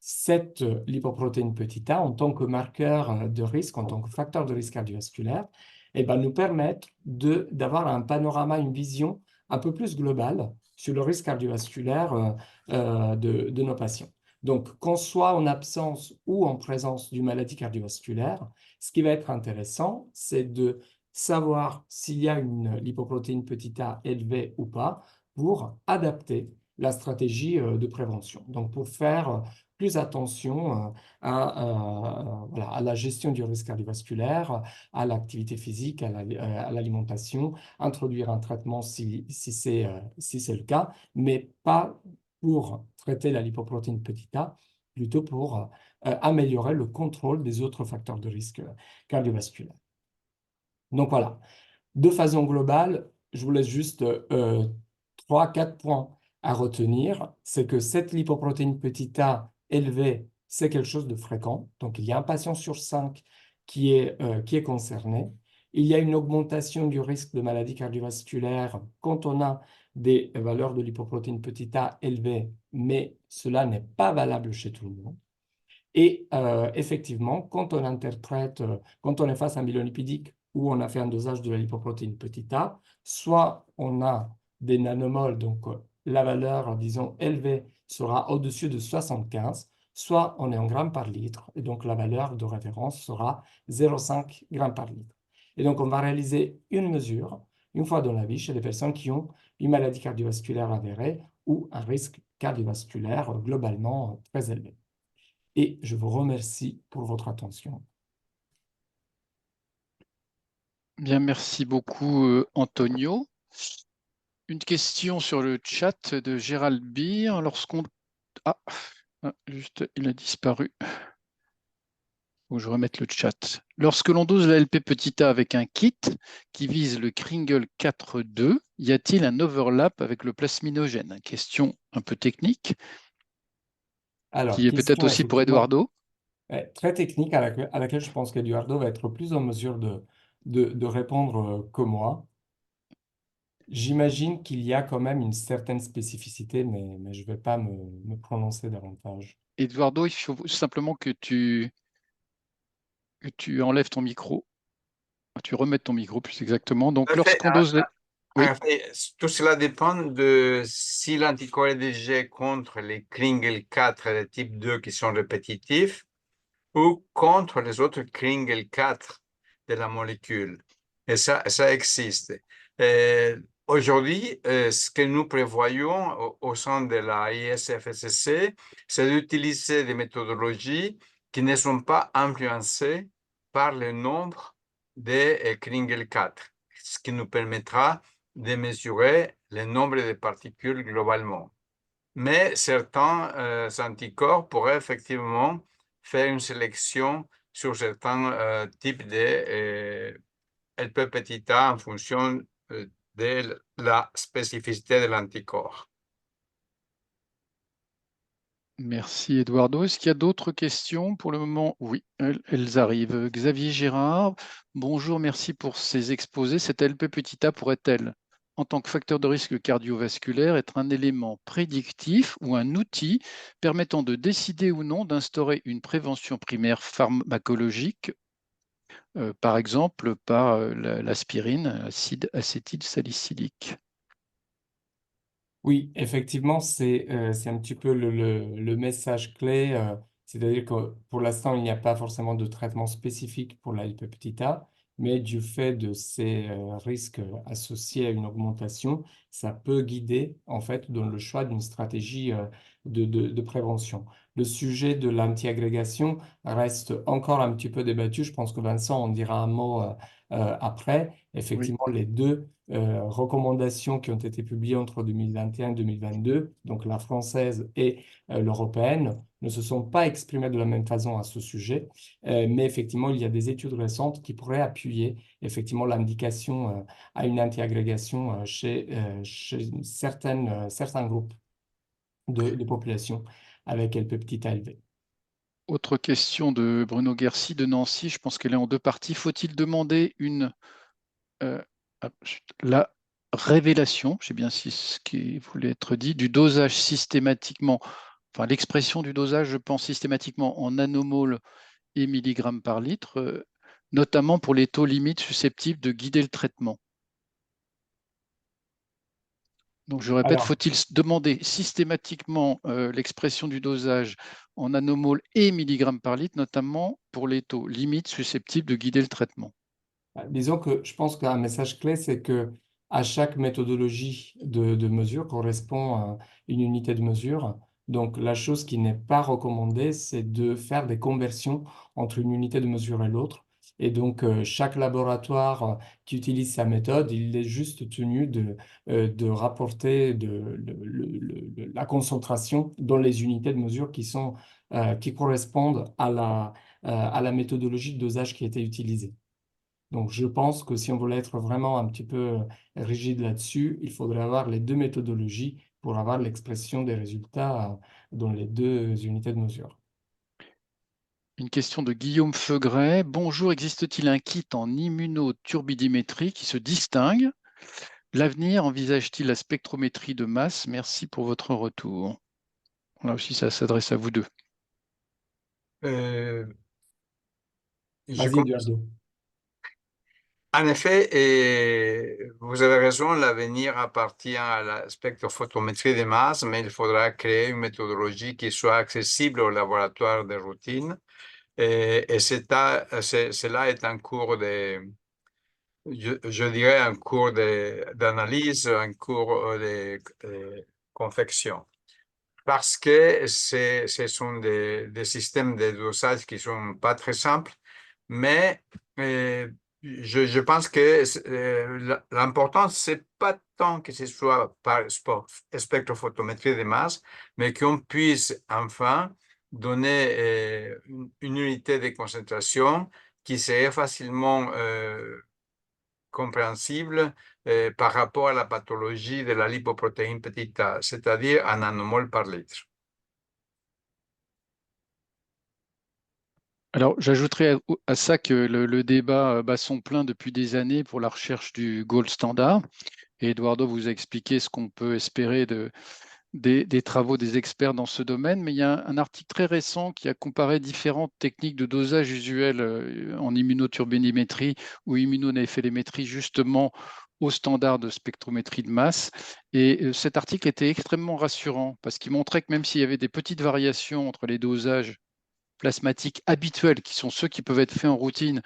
cette lipoprotéine petit a, en tant que marqueur de risque, en tant que facteur de risque cardiovasculaire, nous permettre d'avoir un panorama, une vision un peu plus globale sur le risque cardiovasculaire de nos patients. Donc, qu'on soit en absence ou en présence d'une maladie cardiovasculaire, ce qui va être intéressant, c'est de savoir s'il y a une lipoprotéine petit a élevée ou pas pour adapter la stratégie de prévention. Donc, pour faire plus attention à la gestion du risque cardiovasculaire, à l'activité physique, à l'alimentation, introduire un traitement si c'est le cas, mais pas pour traiter la lipoprotéine petit a, plutôt pour améliorer le contrôle des autres facteurs de risque cardiovasculaire. Donc voilà, de façon globale, je vous laisse juste 3-4 points à retenir. C'est que cette lipoprotéine petit a élevée, c'est quelque chose de fréquent. Donc, il y a un patient sur 5 qui est concerné. Il y a une augmentation du risque de maladie cardiovasculaire quand on a des valeurs de lipoprotéine petit a élevées, mais cela n'est pas valable chez tout le monde. Et effectivement, quand on interprète, quand on est face à un bilan lipidique où on a fait un dosage de la lipoprotéine petit a, soit on a des nanomoles, donc la valeur, disons, élevée sera au-dessus de 75, soit on est en grammes par litre, et donc la valeur de référence sera 0,5 grammes par litre. Et donc, on va réaliser une mesure une fois dans la vie chez les personnes qui ont une maladie cardiovasculaire avérée ou un risque cardiovasculaire globalement très élevé. Et je vous remercie pour votre attention. Bien, merci beaucoup, Antonio. Une question sur le chat de Gérald Beer. Juste, il a disparu. Faut que je remette le chat. Lorsque l'on dose la LP petit a avec un kit qui vise le Kringle 4.2, y a-t-il un overlap avec le plasminogène? Question un peu technique, Alors, qui est peut-être question aussi pour effectivement Eduardo. très technique à laquelle je pense qu'Eduardo va être plus en mesure de répondre que moi. J'imagine qu'il y a quand même une certaine spécificité, mais je ne vais pas me prononcer davantage. Eduardo, il faut simplement que tu enlèves ton micro. Tu remettes ton micro plus exactement. Donc, En fait, lorsqu'on dose... Oui, en fait, tout cela dépend de si l'anticorps est déjà contre les Kringle 4 de type 2 qui sont répétitifs ou contre les autres Kringle 4 de la molécule. Et ça existe. Aujourd'hui, ce que nous prévoyons au sein de la ISFSC, c'est d'utiliser des méthodologies qui ne sont pas influencés par le nombre de Kringle-4, ce qui nous permettra de mesurer le nombre de particules globalement. Mais certains anticorps pourraient effectivement faire une sélection sur certains types de LP petit a en fonction de la spécificité de l'anticorps. Merci Eduardo. Est-ce qu'il y a d'autres questions pour le moment? Oui, elles arrivent. Xavier Girard, bonjour, merci pour ces exposés. Cette LP petit a pourrait-elle, en tant que facteur de risque cardiovasculaire, être un élément prédictif ou un outil permettant de décider ou non d'instaurer une prévention primaire pharmacologique, par exemple par l'aspirine, acide acétylsalicylique? Oui, effectivement, c'est un petit peu le message clé. C'est-à-dire que pour l'instant, il n'y a pas forcément de traitement spécifique pour la LP-A, mais du fait de ces risques associés à une augmentation, ça peut guider en fait dans le choix d'une stratégie de prévention. Le sujet de l'antiagrégation reste encore un petit peu débattu. Je pense que Vincent en dira un mot après. Oui. Effectivement, les deux recommandations qui ont été publiées entre 2021 et 2022, donc la française et l'européenne, ne se sont pas exprimées de la même façon à ce sujet, mais effectivement, il y a des études récentes qui pourraient appuyer effectivement l'indication à une antiagrégation chez certains groupes de population avec LP petit a élevé. Autre question de Bruno Guercy de Nancy, je pense qu'elle est en deux parties. Faut-il demander euh, la révélation, je sais bien si ce qui voulait être dit, du dosage systématiquement, enfin l'expression du dosage, je pense systématiquement en nanomoles et milligrammes par litre, notamment pour les taux limites susceptibles de guider le traitement. Donc je répète, Alors, faut-il demander systématiquement l'expression du dosage en nanomoles et milligrammes par litre, notamment pour les taux limites susceptibles de guider le traitement? disons que je pense qu'un message clé, c'est que à chaque méthodologie de mesure correspond à une unité de mesure. Donc, la chose qui n'est pas recommandée, c'est de faire des conversions entre une unité de mesure et l'autre. Et donc, chaque laboratoire qui utilise sa méthode, il est juste tenu de rapporter la concentration dans les unités de mesure qui correspondent à la méthodologie de dosage qui a été utilisée. Donc, je pense que si on voulait être vraiment un petit peu rigide là-dessus, il faudrait avoir les deux méthodologies pour avoir l'expression des résultats dans les deux unités de mesure. Une question de Guillaume Feugret. Bonjour, existe-t-il un kit en immunoturbidimétrie qui se distingue? L'avenir envisage-t-il la spectrométrie de masse? Merci pour votre retour. Là aussi, ça s'adresse à vous deux. Euh, je Vas-y, commence. Eduardo. En effet, vous avez raison, l'avenir appartient à la spectrophotométrie de masse, mais il faudra créer une méthodologie qui soit accessible aux laboratoires de routine. Cela est un cours je dirais un cours d'analyse, un cours de confection. Parce que ce sont des systèmes de dosage qui ne sont pas très simples, mais je pense que l'important, ce n'est pas tant que ce soit par spectrophotométrie de masse, mais qu'on puisse enfin donner une unité de concentration qui serait facilement compréhensible par rapport à la pathologie de la lipoprotéine petite a, c'est-à-dire un nanomole par litre. Alors, j'ajouterais à ça que le débat bat son plein depuis des années pour la recherche du gold standard. Et Eduardo vous a expliqué ce qu'on peut espérer des travaux des experts dans ce domaine, mais il y a un article très récent qui a comparé différentes techniques de dosage usuelles en immunoturbidimétrie ou immunonéphélémétrie justement au standard de spectrométrie de masse. Et cet article était extrêmement rassurant parce qu'il montrait que même s'il y avait des petites variations entre les dosages plasmatiques habituels, qui sont ceux qui peuvent être faits en routine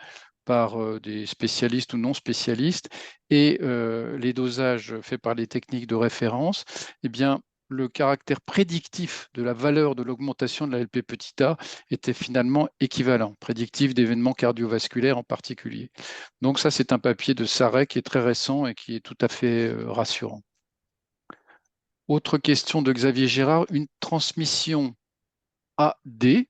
par des spécialistes ou non spécialistes, et les dosages faits par les techniques de référence, eh bien, le caractère prédictif de la valeur de l'augmentation de la LP petit a était finalement équivalent, prédictif d'événements cardiovasculaires en particulier. Donc ça, c'est un papier de Sarret qui est très récent et qui est tout à fait rassurant. Autre question de Xavier Gérard, une transmission AD,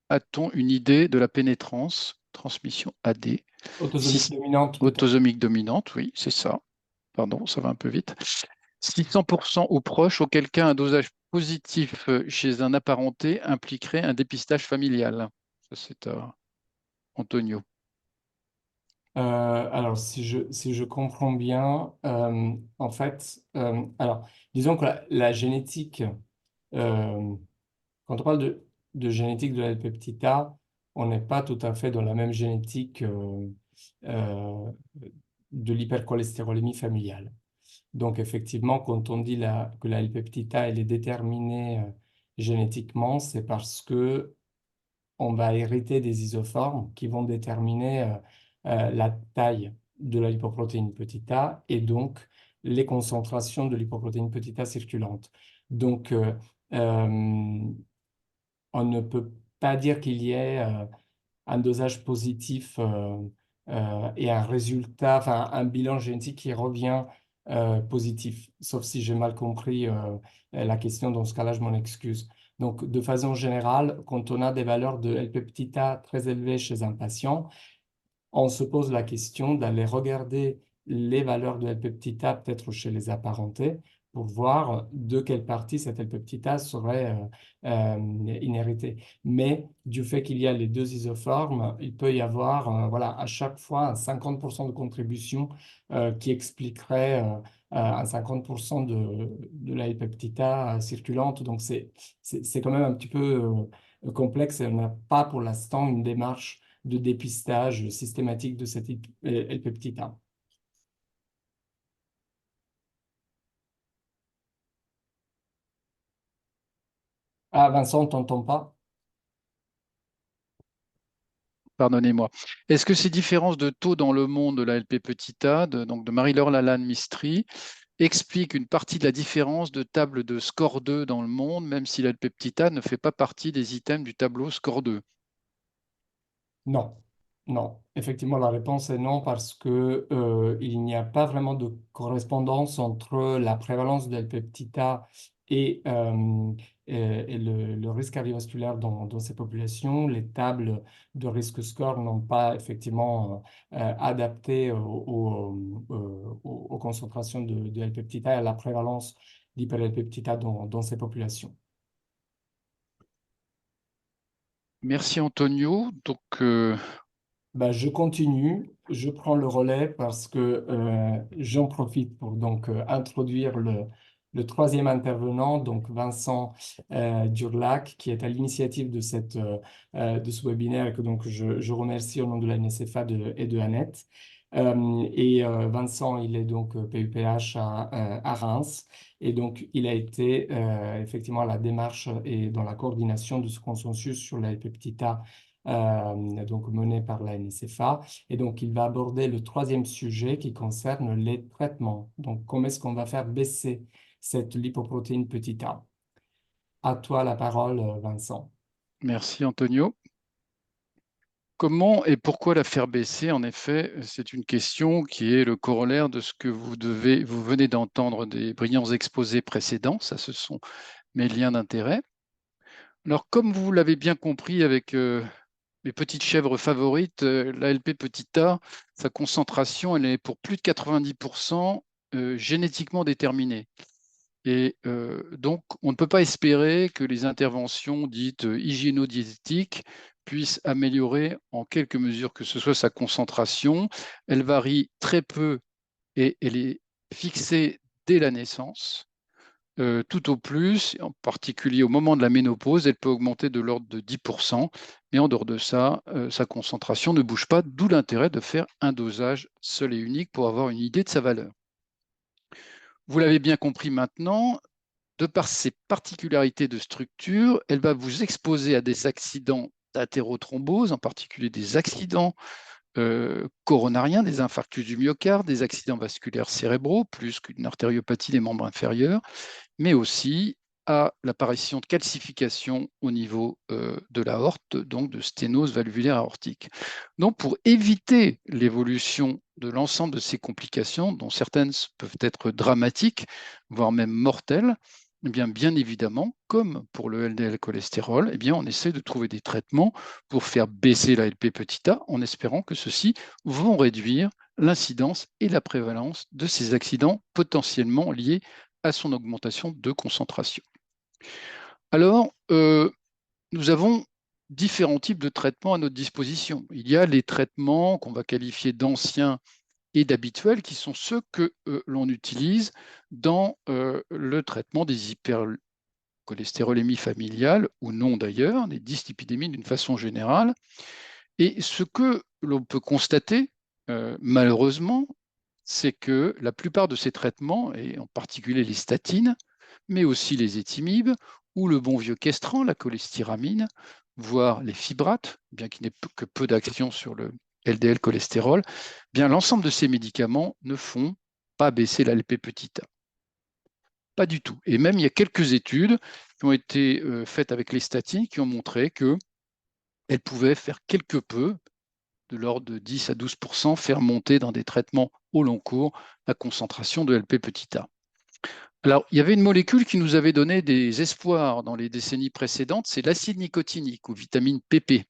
a-t-on une idée de la pénétrance? Transmission AD. Autosomique dominante, peut-être. Autosomique dominante, oui, c'est ça. Pardon, ça va un peu vite. 600% ou proche, auquel cas un dosage positif chez un apparenté impliquerait un dépistage familial. Ça, c'est Antonio. Alors, si je comprends bien, en fait, alors, disons que la génétique, quand on parle de génétique de la LP petit a, on n'est pas tout à fait dans la même génétique euh, de l'hypercholestérolémie familiale. Donc, effectivement, quand on dit que la LP petit a elle est déterminée génétiquement, c'est parce que on va hériter des isoformes qui vont déterminer la taille de la lipoprotéine petit a et donc les concentrations de lipoprotéine petit a circulantes. Donc, euh, on ne peut pas dire qu'il y ait un dosage positif et un résultat, enfin un bilan génétique qui revient positif, sauf si j'ai mal compris la question. Dans ce cas-là, je m'en excuse. Donc, de façon générale, quand on a des valeurs de LP petit a très élevées chez un patient, on se pose la question d'aller regarder les valeurs de LP petit a peut-être chez les apparentés pour voir de quelle partie cette LP petit a serait inhéritée. Mais du fait qu'il y a les deux isoformes, il peut y avoir voilà, à chaque fois un 50% de contribution qui expliquerait un 50% de la LP petit a circulante. Donc c'est quand même un petit peu complexe et on n'a pas pour l'instant une démarche de dépistage systématique de cette LP petit a. Ah, Vincent, on t'entend pas? Pardonnez-moi. Est-ce que ces différences de taux dans le monde de la LP petit a, donc de Marie-Laure Lalanne-Mistry, expliquent une partie de la différence de table de score 2 dans le monde, même si la LP petit a ne fait pas partie des items du tableau score 2? Non, non. Effectivement, la réponse est non parce que il n'y a pas vraiment de correspondance entre la prévalence de LP petit a et, et le risque cardiovasculaire dans ces populations. Les tables de risque score n'ont pas effectivement adapté aux concentrations de LP petit a et à la prévalence d'hyper-LP petit a dans ces populations. Merci Antonio. Donc, Bah, je continue, je prends le relais parce que j'en profite pour donc introduire le troisième intervenant, donc Vincent Durlac, qui est à l'initiative de ce webinaire et que donc je remercie au nom de la NSFA et de Annette. Vincent, il est donc PUPH à Reims et donc il a été effectivement à la démarche et dans la coordination de ce consensus sur la LP-petit-A donc mené par la NSFA. Et donc, il va aborder le troisième sujet qui concerne les traitements. Donc, comment est-ce qu'on va faire baisser cette lipoprotéine petit a? À toi la parole, Vincent. merci Antonio. Comment et pourquoi la faire baisser? En effet, c'est une question qui est le corollaire de ce que vous venez d'entendre des brillants exposés précédents. Ça, ce sont mes liens d'intérêt. Alors, comme vous l'avez bien compris avec mes petites chèvres favorites, l'ALP petit a, sa concentration, elle est pour plus de 90% génétiquement déterminée. Et donc, on ne peut pas espérer que les interventions dites hygiéno-diététiques puissent améliorer en quelque mesure que ce soit sa concentration. Elle varie très peu et elle est fixée dès la naissance. Tout au plus, en particulier au moment de la ménopause, elle peut augmenter de l'ordre de 10%, mais en dehors de ça, sa concentration ne bouge pas, d'où l'intérêt de faire un dosage seul et unique pour avoir une idée de sa valeur. Vous l'avez bien compris maintenant, de par ses particularités de structure, elle va vous exposer à des accidents d'athérothrombose, en particulier des accidents coronariens, des infarctus du myocarde, des accidents vasculaires cérébraux, plus qu'une artériopathie des membres inférieurs, mais aussi à l'apparition de calcification au niveau de l'aorte, donc de sténose valvulaire aortique. Donc, pour éviter l'évolution de l'ensemble de ces complications, dont certaines peuvent être dramatiques, voire même mortelles, eh bien évidemment, comme pour le LDL cholestérol, eh bien, on essaie de trouver des traitements pour faire baisser la LP petit a, en espérant que ceux-ci vont réduire l'incidence et la prévalence de ces accidents potentiellement liés à son augmentation de concentration. Alors, nous avons différents types de traitements à notre disposition. Il y a les traitements qu'on va qualifier d'anciens et d'habituels, qui sont ceux que l'on utilise dans le traitement des hypercholestérolémies familiales, ou non d'ailleurs, des dyslipidémies d'une façon générale. Et ce que l'on peut constater, malheureusement, c'est que la plupart de ces traitements, et en particulier les statines, mais aussi les étimibes, ou le bon vieux Questran, la cholestéramine, voire les fibrates, bien qu'il n'ait que peu d'action sur le LDL cholestérol, bien l'ensemble de ces médicaments ne font pas baisser la LP petit a. Pas du tout. Et même, il y a quelques études qui ont été faites avec les statines qui ont montré qu'elles pouvaient faire quelque peu, de l'ordre de 10 à 12%, faire monter dans des traitements au long cours la concentration de LP petit a. Alors, il y avait une molécule qui nous avait donné des espoirs dans les décennies précédentes, c'est l'acide nicotinique ou vitamine PP.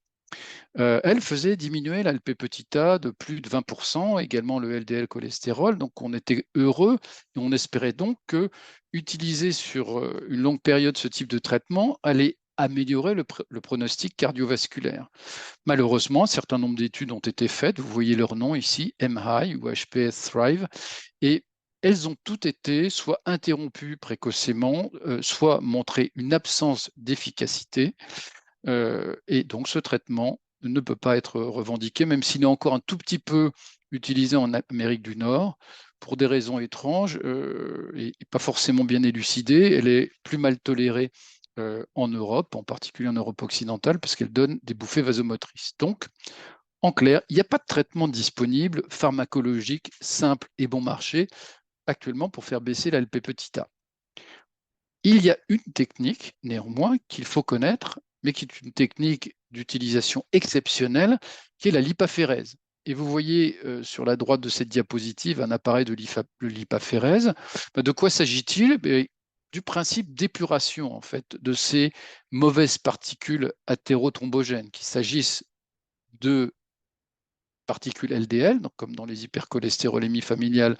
Elle faisait diminuer l'LP petit a de plus de 20%, également le LDL cholestérol, donc on était heureux et on espérait donc que utiliser sur une longue période ce type de traitement allait améliorer le pronostic cardiovasculaire. Malheureusement, un certain nombre d'études ont été faites, vous voyez leur nom ici, MHI ou HPS Thrive, et elles ont toutes été soit interrompues précocement, soit montré une absence d'efficacité, et donc ce traitement ne peut pas être revendiqué, même s'il est encore un tout petit peu utilisé en Amérique du Nord, pour des raisons étranges et pas forcément bien élucidées. Elle est plus mal tolérée en Europe, en particulier en Europe occidentale, parce qu'elle donne des bouffées vasomotrices. Donc, en clair, il n'y a pas de traitement disponible, pharmacologique, simple et bon marché, actuellement pour faire baisser la LP petit a. Il y a une technique, néanmoins, qu'il faut connaître, mais qui est une technique d'utilisation exceptionnelle, qui est la lipaphérèse. Et vous voyez sur la droite de cette diapositive un appareil de lipaphérèse. De quoi s'agit-il? Du principe d'épuration, en fait, de ces mauvaises particules athérothromogènes, qu'il s'agisse de particules LDL, donc comme dans les hypercholestérolémies familiales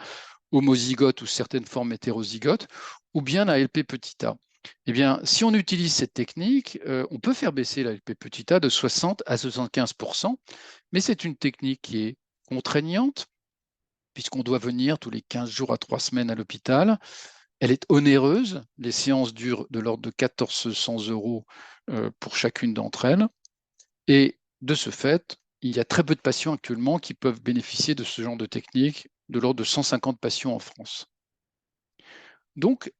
homozygotes ou certaines formes hétérozygotes, ou bien la LP petit a. Eh bien, si on utilise cette technique, on peut faire baisser la LP petit a de 60 à 75%, mais c'est une technique qui est contraignante, puisqu'on doit venir tous les 15 jours à 3 semaines à l'hôpital. Elle est onéreuse, les séances durent de l'ordre de 1 400 € pour chacune d'entre elles, et de ce fait, il y a très peu de patients actuellement qui peuvent bénéficier de ce genre de technique, de l'ordre de 150 patients en France. Donc,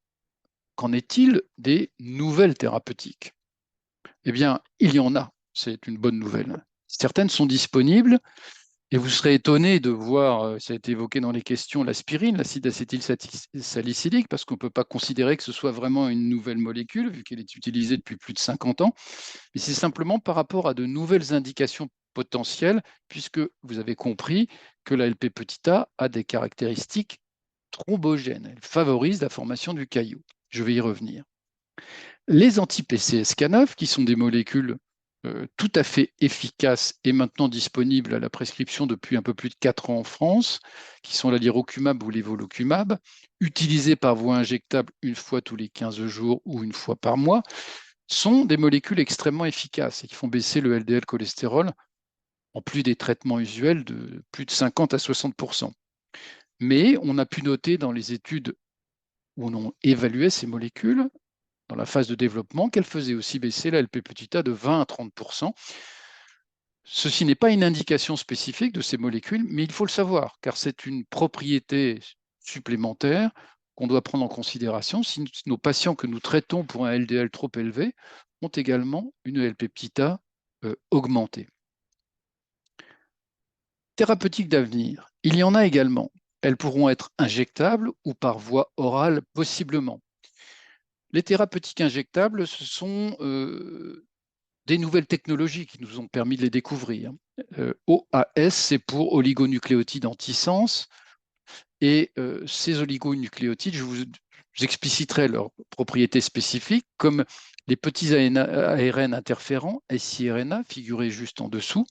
qu'en est-il des nouvelles thérapeutiques? Eh bien, il y en a, c'est une bonne nouvelle. Certaines sont disponibles et vous serez étonné de voir, ça a été évoqué dans les questions, l'aspirine, l'acide acétylsalicylique, parce qu'on ne peut pas considérer que ce soit vraiment une nouvelle molécule, vu qu'elle est utilisée depuis plus de 50 ans, mais c'est simplement par rapport à de nouvelles indications potentielles, puisque vous avez compris que la LP petit a des caractéristiques thrombogènes. Elle favorise la formation du caillot. Je vais y revenir. Les anti-PCSK9, qui sont des molécules tout à fait efficaces et maintenant disponibles à la prescription depuis un peu plus de 4 ans en France, qui sont la lirocumab ou l'évolucumab, utilisées par voie injectable une fois tous les 15 jours ou une fois par mois, sont des molécules extrêmement efficaces et qui font baisser le LDL cholestérol en plus des traitements usuels de plus de 50 à 60%. Mais on a pu noter dans les études où on évaluait ces molécules, dans la phase de développement, qu'elles faisaient aussi baisser la LP petit a de 20 à 30%. Ceci n'est pas une indication spécifique de ces molécules, mais il faut le savoir, car c'est une propriété supplémentaire qu'on doit prendre en considération si nos patients que nous traitons pour un LDL trop élevé ont également une LP petit a augmentée. Thérapeutiques d'avenir, il y en a également. Elles pourront être injectables ou par voie orale possiblement. Les thérapeutiques injectables, ce sont des nouvelles technologies qui nous ont permis de les découvrir. OAS, c'est pour oligonucléotides antisens. Et ces oligonucléotides, je vous expliciterai leurs propriétés spécifiques, comme les petits ARN interférents, siRNA, figurés juste en dessous.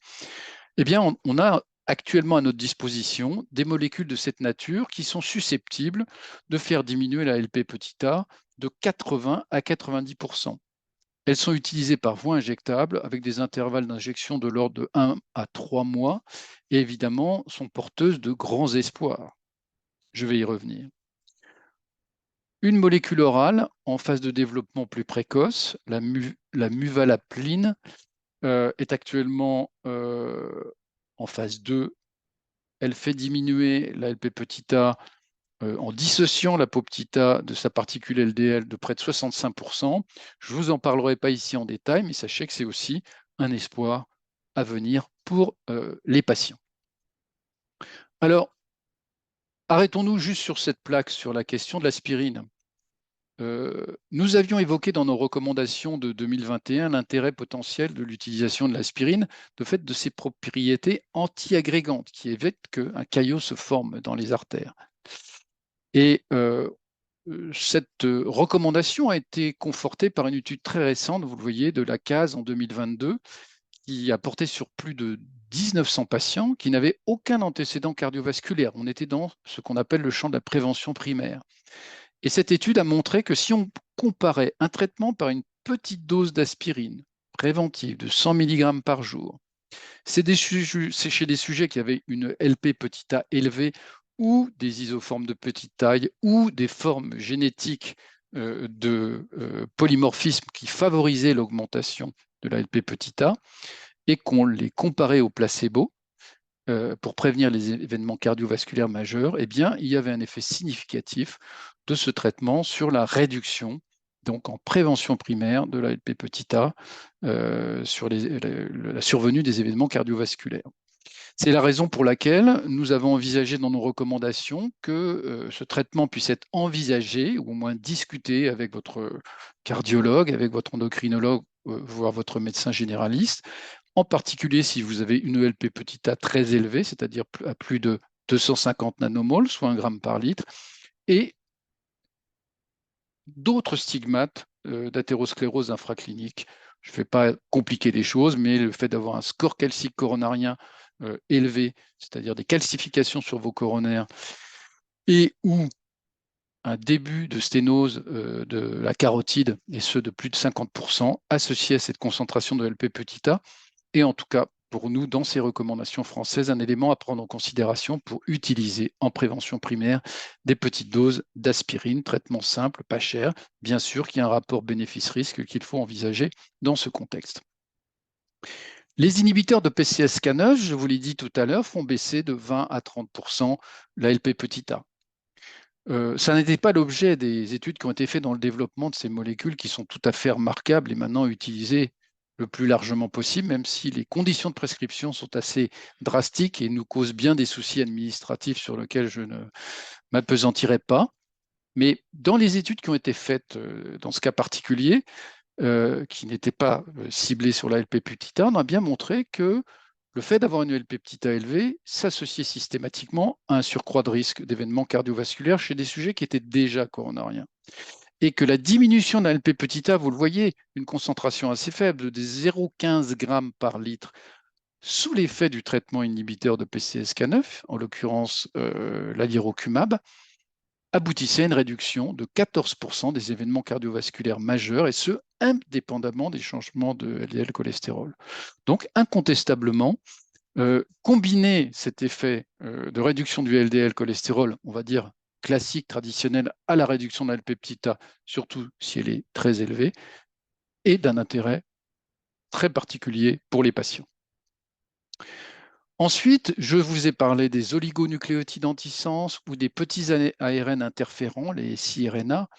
Eh bien, on a actuellement à notre disposition des molécules de cette nature qui sont susceptibles de faire diminuer la LP petit a de 80 à 90%. Elles sont utilisées par voie injectable avec des intervalles d'injection de l'ordre de 1 à 3 mois et évidemment sont porteuses de grands espoirs. Je vais y revenir. Une molécule orale en phase de développement plus précoce, la muvalapline, est actuellement en phase 2. Elle fait diminuer la LP petit a en dissociant la peau petit a de sa particule LDL de près de 65%. Je ne vous en parlerai pas ici en détail, mais sachez que c'est aussi un espoir à venir pour les patients. Alors, arrêtons-nous juste sur cette plaque, sur la question de l'aspirine. Nous avions évoqué dans nos recommandations de 2021 l'intérêt potentiel de l'utilisation de l'aspirine, de fait de ses propriétés anti-agrégantes qui évitent qu'un caillot se forme dans les artères. Et cette recommandation a été confortée par une étude très récente, vous le voyez, de la CASE en 2022, qui a porté sur plus de 1900 patients qui n'avaient aucun antécédent cardiovasculaire. On était dans ce qu'on appelle le champ de la prévention primaire. Et cette étude a montré que si on comparait un traitement par une petite dose d'aspirine préventive de 100 mg par jour, c'est chez des sujets qui avaient une LP petit a élevée ou des isoformes de petite taille ou des formes génétiques de polymorphisme qui favorisaient l'augmentation de la LP petit a et qu'on les comparait au placebo, pour prévenir les événements cardiovasculaires majeurs, eh bien, il y avait un effet significatif de ce traitement sur la réduction, donc en prévention primaire de la LP petit a, sur la survenue des événements cardiovasculaires. C'est la raison pour laquelle nous avons envisagé dans nos recommandations que ce traitement puisse être envisagé ou au moins discuté avec votre cardiologue, avec votre endocrinologue, voire votre médecin généraliste, en particulier si vous avez une ELP petit a très élevée, c'est-à-dire à plus de 250 nanomoles, soit 1 gramme par litre, et d'autres stigmates d'athérosclérose infraclinique. Je ne vais pas compliquer les choses, mais le fait d'avoir un score calcique coronarien élevé, c'est-à-dire des calcifications sur vos coronaires, et ou un début de sténose de la carotide, et ce de plus de 50%, associé à cette concentration de LP petit a, et en tout cas, pour nous, dans ces recommandations françaises, un élément à prendre en considération pour utiliser en prévention primaire des petites doses d'aspirine, traitement simple, pas cher. Bien sûr qu'il y a un rapport bénéfice-risque qu'il faut envisager dans ce contexte. Les inhibiteurs de PCSK9, je vous l'ai dit tout à l'heure, font baisser de 20 à 30% la LP petit a. Ça n'était pas l'objet des études qui ont été faites dans le développement de ces molécules qui sont tout à fait remarquables et maintenant utilisées le plus largement possible, même si les conditions de prescription sont assez drastiques et nous causent bien des soucis administratifs sur lesquels je ne m'appesantirai pas. Mais dans les études qui ont été faites dans ce cas particulier, qui n'étaient pas ciblées sur la LP petit a, on a bien montré que le fait d'avoir une LP petit a élevée s'associait systématiquement à un surcroît de risque d'événements cardiovasculaires chez des sujets qui étaient déjà coronariens. Et que la diminution de la LP petit a, vous le voyez, une concentration assez faible de 0,15 g par litre, sous l'effet du traitement inhibiteur de PCSK9, en l'occurrence l'alirocumab, aboutissait à une réduction de 14% des événements cardiovasculaires majeurs, et ce, indépendamment des changements de LDL cholestérol. Donc, incontestablement, combiner cet effet de réduction du LDL cholestérol, on va dire classique, traditionnel, à la réduction de la LP petit a, surtout si elle est très élevée, est d'un intérêt très particulier pour les patients. Ensuite, je vous ai parlé des oligonucléotides antisens ou des petits ARN interférents, les siRNA.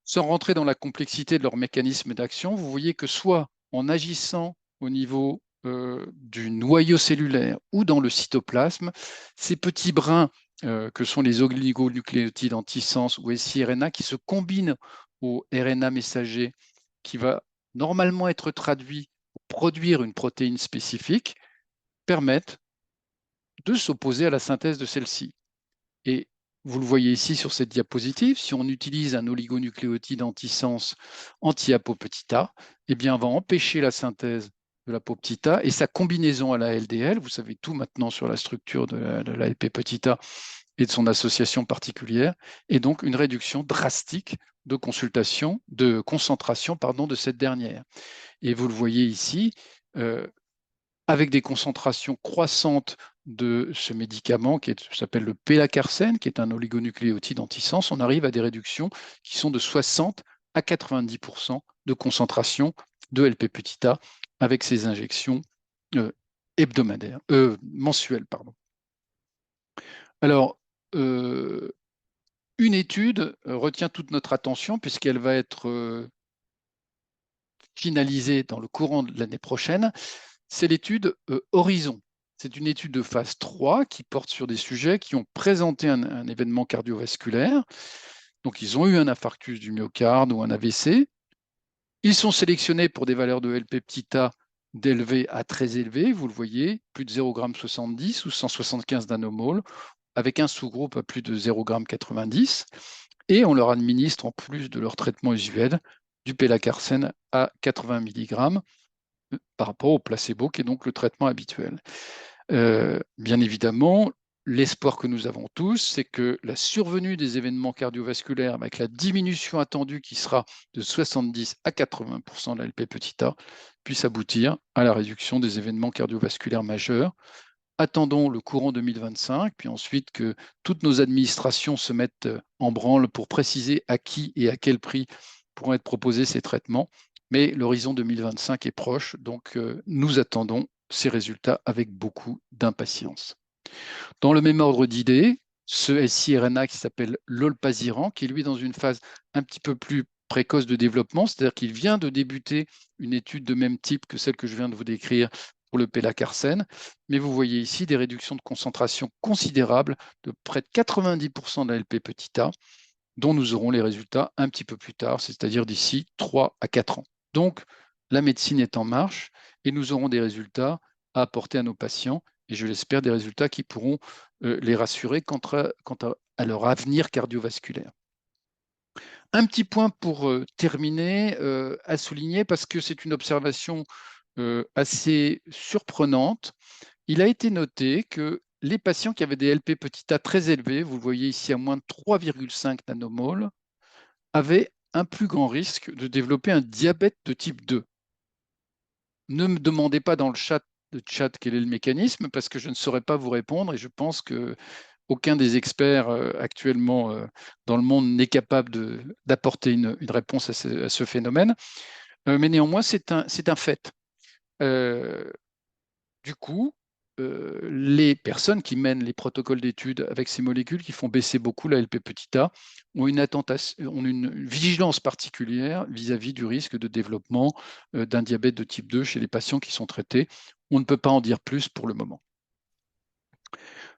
Sans rentrer dans la complexité de leur mécanisme d'action, vous voyez que soit en agissant au niveau du noyau cellulaire ou dans le cytoplasme, ces petits brins que sont les oligonucléotides antisense ou siRNA qui se combinent au RNA messager qui va normalement être traduit pour produire une protéine spécifique, permettent de s'opposer à la synthèse de celle-ci. Et vous le voyez ici sur cette diapositive, si on utilise un oligonucléotide antisense anti-apo-petit-a, eh bien, on va empêcher la synthèse de l'apo-petit-a et sa combinaison à la LDL. Vous savez tout maintenant sur la structure de la LP-petit-a et de son association particulière, et donc une réduction drastique de concentration de cette dernière. Et vous le voyez ici, avec des concentrations croissantes de ce médicament qui s'appelle le pélacarsène, qui est un oligonucléotide antisense, on arrive à des réductions qui sont de 60 à 90% de concentration de LP-A avec ces injections mensuelles. Alors, une étude retient toute notre attention puisqu'elle va être finalisée dans le courant de l'année prochaine. C'est l'étude Horizon. C'est une étude de phase 3 qui porte sur des sujets qui ont présenté un événement cardiovasculaire. Donc, ils ont eu un infarctus du myocarde ou un AVC. Ils sont sélectionnés pour des valeurs de LP-A d'élevé à très élevé. Vous le voyez, plus de 0,70 g ou 175 nanomoles, avec un sous-groupe à plus de 0,90 g. Et on leur administre, en plus de leur traitement usuel, du pélacarsène à 80 mg par rapport au placebo, qui est donc le traitement habituel. Bien évidemment, l'espoir que nous avons tous, c'est que la survenue des événements cardiovasculaires, avec la diminution attendue qui sera de 70 à 80% de la LP-A, puisse aboutir à la réduction des événements cardiovasculaires majeurs. Attendons le courant 2025, puis ensuite que toutes nos administrations se mettent en branle pour préciser à qui et à quel prix pourront être proposés ces traitements. Mais l'horizon 2025 est proche, donc nous attendons ces résultats avec beaucoup d'impatience. Dans le même ordre d'idées, ce siRNA qui s'appelle l'olpasiran, qui est lui dans une phase un petit peu plus précoce de développement, c'est-à-dire qu'il vient de débuter une étude de même type que celle que je viens de vous décrire pour le pélacarsène, mais vous voyez ici des réductions de concentration considérables de près de 90% de la LP-A, dont nous aurons les résultats un petit peu plus tard, c'est-à-dire d'ici 3 à 4 ans. Donc, la médecine est en marche et nous aurons des résultats à apporter à nos patients, et je l'espère, des résultats qui pourront les rassurer quant à leur avenir cardiovasculaire. Un petit point pour terminer à souligner, parce que c'est une observation assez surprenante. Il a été noté que les patients qui avaient des LP-A très élevés, vous le voyez ici à moins de 3,5 nanomoles, avaient un plus grand risque de développer un diabète de type 2. Ne me demandez pas dans le chat quel est le mécanisme, parce que je ne saurais pas vous répondre, et je pense qu'aucun des experts actuellement dans le monde n'est capable d'apporter une réponse à ce phénomène. Mais néanmoins, c'est un fait. Du coup, les personnes qui mènent les protocoles d'études avec ces molécules qui font baisser beaucoup la LP-A ont une vigilance particulière vis-à-vis du risque de développement d'un diabète de type 2 chez les patients qui sont traités. On ne peut pas en dire plus pour le moment.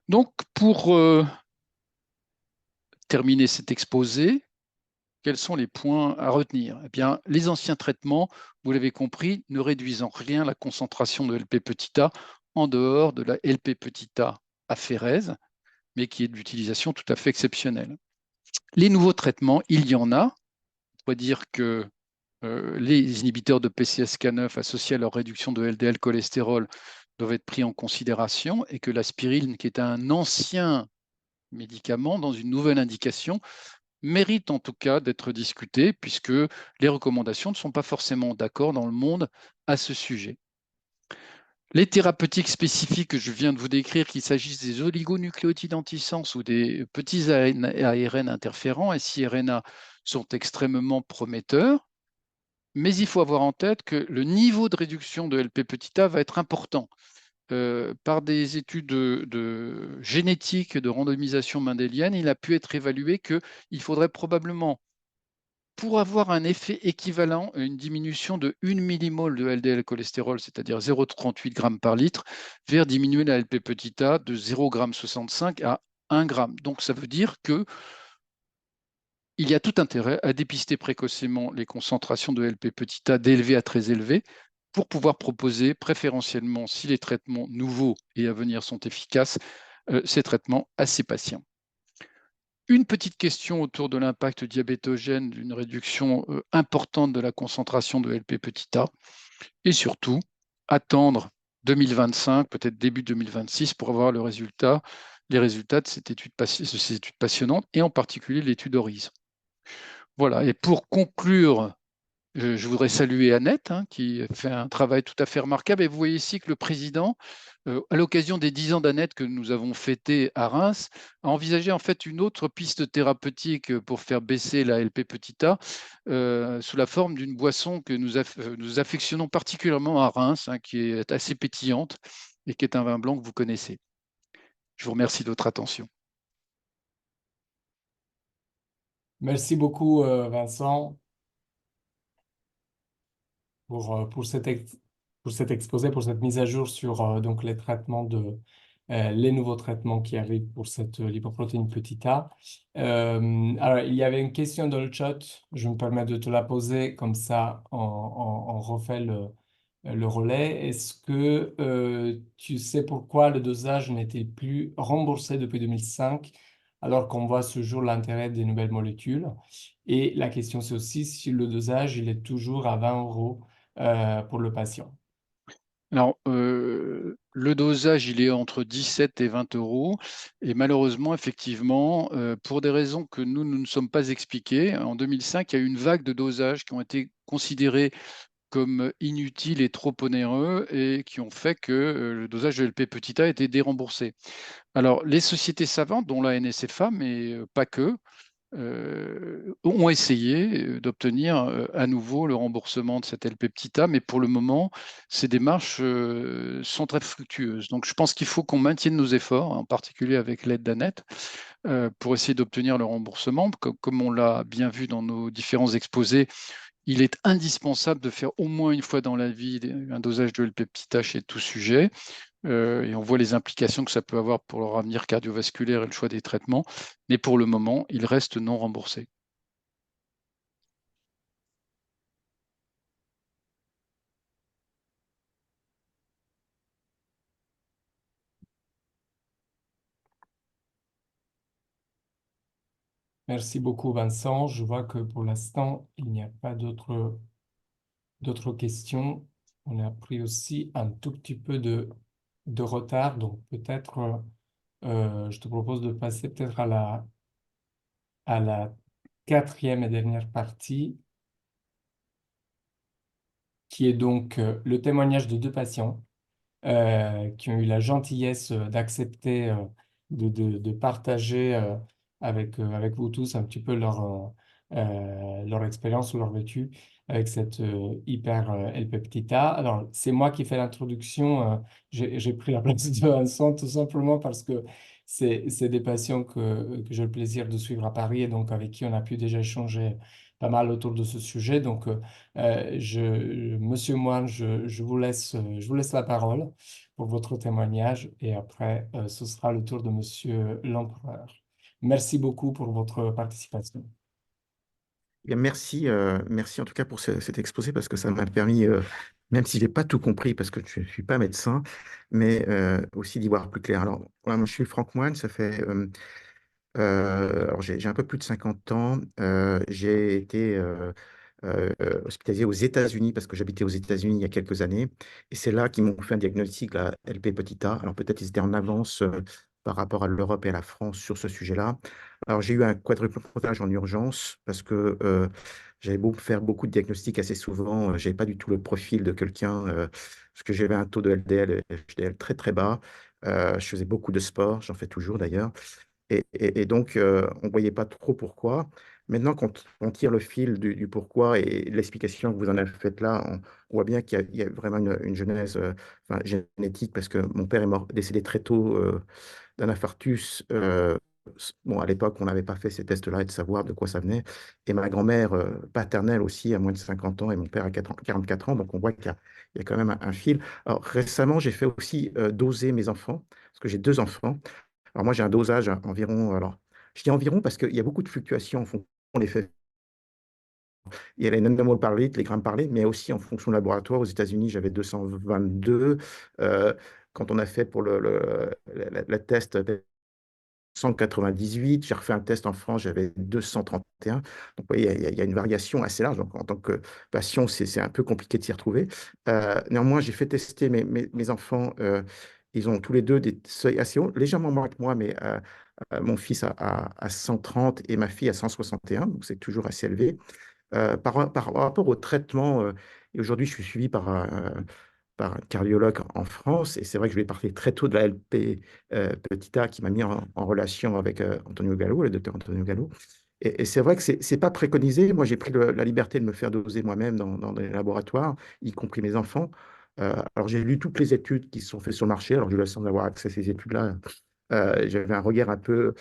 Donc, pour terminer cet exposé, quels sont les points à retenir? Eh bien, les anciens traitements, vous l'avez compris, ne réduisent en rien la concentration de LP-A en dehors de la LP-A aphérèse, mais qui est d'utilisation tout à fait exceptionnelle. Les nouveaux traitements, il y en a. On pourrait dire que les inhibiteurs de PCSK9 associés à leur réduction de LDL cholestérol doivent être pris en considération, et que l'aspirine, qui est un ancien médicament dans une nouvelle indication, mérite en tout cas d'être discuté, puisque les recommandations ne sont pas forcément d'accord dans le monde à ce sujet. Les thérapeutiques spécifiques que je viens de vous décrire, qu'il s'agisse des oligonucléotides antisense ou des petits ARN interférents, siRNA, sont extrêmement prometteurs, mais il faut avoir en tête que le niveau de réduction de LP-A va être important. Par des études de génétique, de randomisation mendélienne, il a pu être évalué qu'il faudrait probablement pour avoir un effet équivalent à une diminution de 1 millimole de LDL cholestérol, c'est-à-dire 0,38 grammes par litre, vers diminuer la LP petit a de 0,65 à 1 gramme. Donc ça veut dire que il y a tout intérêt à dépister précocement les concentrations de LP petit a d'élevé à très élevé pour pouvoir proposer préférentiellement, si les traitements nouveaux et à venir sont efficaces, ces traitements à ces patients. Une petite question autour de l'impact diabétogène d'une réduction importante de la concentration de LP petit a et surtout attendre 2025, peut-être début 2026 pour avoir les résultats de cette étude passionnante et en particulier l'étude HORIZON. Voilà, et pour conclure, je voudrais saluer Annette, qui fait un travail tout à fait remarquable. Et vous voyez ici que le président, à l'occasion des 10 ans d'Annette que nous avons fêtés à Reims, a envisagé en fait une autre piste thérapeutique pour faire baisser la LP petit a, sous la forme d'une boisson que nous affectionnons particulièrement à Reims, qui est assez pétillante et qui est un vin blanc que vous connaissez. Je vous remercie de votre attention. Merci beaucoup, Vincent, pour cet exposé, pour cette mise à jour sur donc les traitements les nouveaux traitements qui arrivent pour cette lipoprotéine petit a. Alors, il y avait une question dans le chat, je me permets de te la poser, comme ça on refait le relais. Est-ce que tu sais pourquoi le dosage n'était plus remboursé depuis 2005, alors qu'on voit ce jour l'intérêt des nouvelles molécules? Et la question, c'est aussi si le dosage, il est toujours à 20 euros pour le patient. Alors, le dosage, il est entre 17 et 20 euros. Et malheureusement, effectivement, pour des raisons que nous ne sommes pas expliquées, en 2005, il y a eu une vague de dosages qui ont été considérés comme inutiles et trop onéreux et qui ont fait que le dosage de LP petit a a été déremboursé. Alors, les sociétés savantes, dont la NSFA, mais pas que, ont essayé d'obtenir à nouveau le remboursement de cette LP petit a, mais pour le moment, ces démarches sont très fructueuses. Donc, je pense qu'il faut qu'on maintienne nos efforts, en particulier avec l'aide d'Annette, pour essayer d'obtenir le remboursement. Comme on l'a bien vu dans nos différents exposés, il est indispensable de faire au moins une fois dans la vie un dosage de LP petit a chez tout sujet. Et on voit les implications que ça peut avoir pour leur avenir cardiovasculaire et le choix des traitements. Mais pour le moment, il reste non remboursé. Merci beaucoup, Vincent. Je vois que pour l'instant, il n'y a pas d'autres questions. On a pris aussi un tout petit peu de retard, donc peut-être je te propose de passer peut-être à la quatrième et dernière partie, qui est donc le témoignage de deux patients qui ont eu la gentillesse d'accepter de partager avec vous tous un petit peu leur expérience ou leur vécu avec cette hyper L-peptida. Alors, c'est moi qui fais l'introduction. J'ai pris la place de Vincent tout simplement parce que c'est des patients que j'ai le plaisir de suivre à Paris et donc avec qui on a pu déjà échanger pas mal autour de ce sujet. Donc, Monsieur Moine, je vous laisse la parole pour votre témoignage et après, ce sera le tour de Monsieur l'Empereur. Merci beaucoup pour votre participation. Bien, merci, merci en tout cas pour cet exposé parce que ça m'a permis, même si je n'ai pas tout compris parce que je ne suis pas médecin, mais aussi d'y voir plus clair. Alors, voilà, moi, je suis Franck Moine, ça fait alors j'ai un peu plus de 50 ans. J'ai été hospitalisé aux États-Unis parce que j'habitais aux États-Unis il y a quelques années. Et c'est là qu'ils m'ont fait un diagnostic, la LP petit a. Alors peut-être ils étaient en avance par rapport à l'Europe et à la France sur ce sujet-là. Alors j'ai eu un quadruple pontage en urgence parce que j'avais beau faire beaucoup de diagnostics assez souvent. Je n'avais pas du tout le profil de quelqu'un, parce que j'avais un taux de LDL et HDL très très bas. Je faisais beaucoup de sport, j'en fais toujours d'ailleurs. Et donc, on ne voyait pas trop pourquoi. Maintenant, quand on tire le fil du pourquoi et l'explication que vous en avez faite là, on voit bien qu'il y a vraiment une genèse enfin, génétique, parce que mon père est mort, décédé très tôt d'un infarctus bon, à l'époque, on n'avait pas fait ces tests-là et de savoir de quoi ça venait. Et ma grand-mère paternelle aussi a moins de 50 ans et mon père a 44 ans. Donc, on voit qu'il y a quand même un fil. Alors, récemment, j'ai fait aussi doser mes enfants, parce que j'ai 2 enfants. Alors, moi, j'ai un dosage environ. Alors, je dis environ parce qu'il y a beaucoup de fluctuations en fonction des faits. Il y a les nanomol par litre, les grammes par litre, mais aussi en fonction de laboratoire. Aux États-Unis, j'avais 222. Quand on a fait pour le test 198, j'ai refait un test en France, j'avais 231. Donc, vous voyez, il y a une variation assez large. Donc, en tant que patient, c'est un peu compliqué de s'y retrouver. Néanmoins, j'ai fait tester mes enfants. Ils ont tous les deux des seuils assez hauts, légèrement moins que moi, mais mon fils a 130 et ma fille a 161. Donc, c'est toujours assez élevé. Par rapport au traitement, et aujourd'hui, je suis suivi par un cardiologue en France. Et c'est vrai que je lui ai parlé très tôt de la LP petit a qui m'a mis en relation avec Antonio Gallo, le docteur Antonio Gallo. Et c'est vrai que c'est pas préconisé. Moi, j'ai pris la liberté de me faire doser moi-même dans des laboratoires, y compris mes enfants. Alors, j'ai lu toutes les études qui se sont faites sur le marché. Alors, j'ai eu la chance d'avoir accès à ces études-là. J'avais un regard un peu,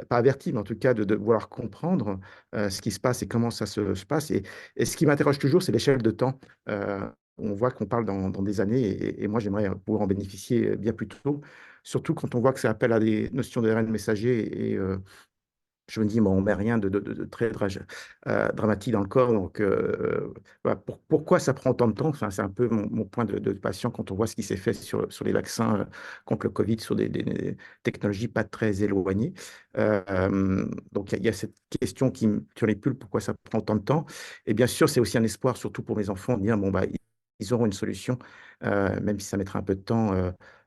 pas averti, mais en tout cas de vouloir comprendre ce qui se passe et comment ça se passe. Et ce qui m'interroge toujours, c'est l'échelle de temps. On voit qu'on parle dans des années et moi, j'aimerais pouvoir en bénéficier bien plus tôt, surtout quand on voit que ça appelle à des notions de RN messager et je me dis, bon, on ne met rien de très dramatique dans le corps. Donc, voilà. Pourquoi ça prend autant de temps? Enfin, c'est un peu mon point de patient quand on voit ce qui s'est fait sur les vaccins contre le Covid, sur des technologies pas très éloignées. Donc, il y a cette question qui me turlupine, pourquoi ça prend autant de temps? Et bien sûr, c'est aussi un espoir, surtout pour mes enfants, de dire, bon, bah, ils auront une solution, même si ça mettra un peu de temps.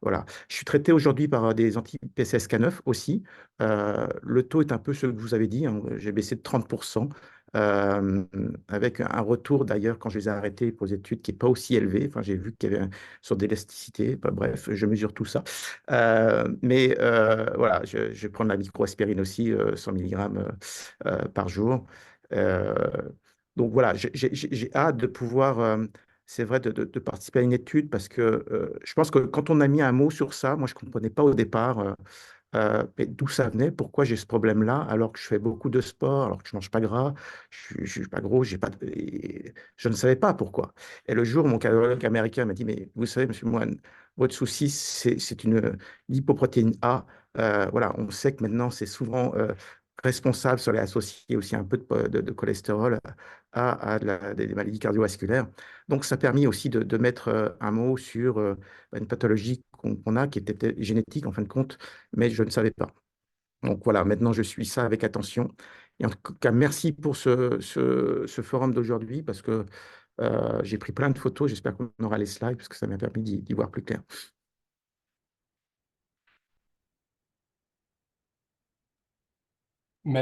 Voilà. Je suis traité aujourd'hui par des anti-PCSK9 aussi. Le taux est un peu ce que vous avez dit, hein. J'ai baissé de 30%, avec un retour d'ailleurs, quand je les ai arrêtés pour les études, qui n'est pas aussi élevé. Enfin, j'ai vu qu'il y avait sur d'élasticité. Bah, bref, je mesure tout ça. Mais voilà, je vais prendre la microaspirine aussi, 100 mg par jour. Euh, donc voilà, j'ai hâte de pouvoir, c'est vrai, de participer à une étude parce que je pense que quand on a mis un mot sur ça, moi je ne comprenais pas au départ. Mais d'où ça venait, pourquoi j'ai ce problème-là, alors que je fais beaucoup de sport, alors que je mange pas gras, je suis pas gros, j'ai pas et je ne savais pas pourquoi. Et le jour où mon cardiologue américain m'a dit, mais vous savez, monsieur Moine, votre souci, c'est une lipoprotéine A. Voilà, on sait que maintenant, c'est souvent responsable, ça l'est associé aussi un peu de cholestérol des maladies cardiovasculaires. Donc, ça a permis aussi de mettre un mot sur une pathologie qu'on a, qui était peut-être génétique en fin de compte, mais je ne savais pas. Donc voilà, maintenant je suis ça avec attention. Et en tout cas, merci pour ce forum d'aujourd'hui parce que j'ai pris plein de photos. J'espère qu'on aura les slides parce que ça m'a permis d'y voir plus clair. Voilà.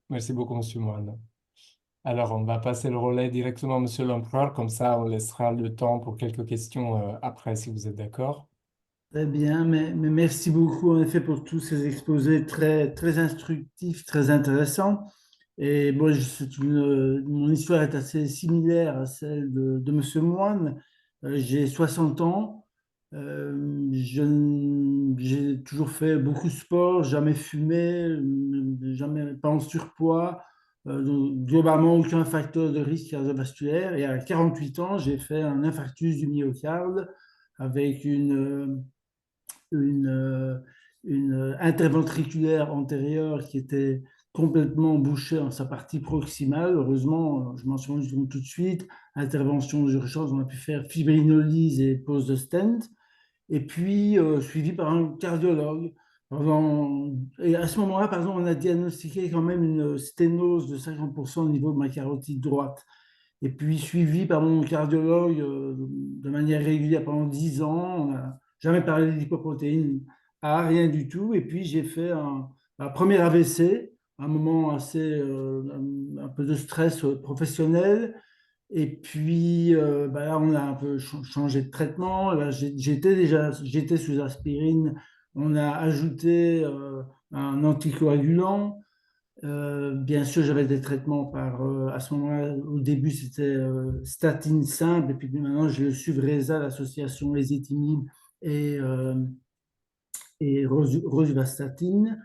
Merci beaucoup, Monsieur Moine. Alors, on va passer le relais directement à Monsieur l'Empereur, comme ça on laissera le temps pour quelques questions après, si vous êtes d'accord. Très bien, mais merci beaucoup en effet pour tous ces exposés très, très instructifs, très intéressants. Et bon, mon histoire est assez similaire à celle de Monsieur Moine. J'ai 60 ans. J'ai toujours fait beaucoup de sport, jamais fumé, jamais pas en surpoids. Donc, globalement, aucun facteur de risque cardiovasculaire. Et à 48 ans, j'ai fait un infarctus du myocarde avec une, une interventriculaire antérieure qui était complètement bouchée en sa partie proximale. Heureusement, je m'en suis rendu compte tout de suite. Intervention d'urgence, on a pu faire fibrinolyse et pose de stent. Et puis, suivi par un cardiologue. Et à ce moment-là, par exemple, on a diagnostiqué quand même une sténose de 50% au niveau de ma carotide droite. Et puis suivi par mon cardiologue de manière régulière pendant 10 ans. On n'a jamais parlé de lipoprotéines, rien du tout. Et puis j'ai fait un premier AVC, un moment assez, un peu de stress professionnel. Et puis là, on a un peu changé de traitement. Là, j'étais sous aspirine. On a ajouté un anticoagulant. Bien sûr, j'avais des traitements à ce moment-là, au début, c'était statine simple, et puis maintenant, j'ai le Suvreza, l'association ezetimibe et rosuvastatine.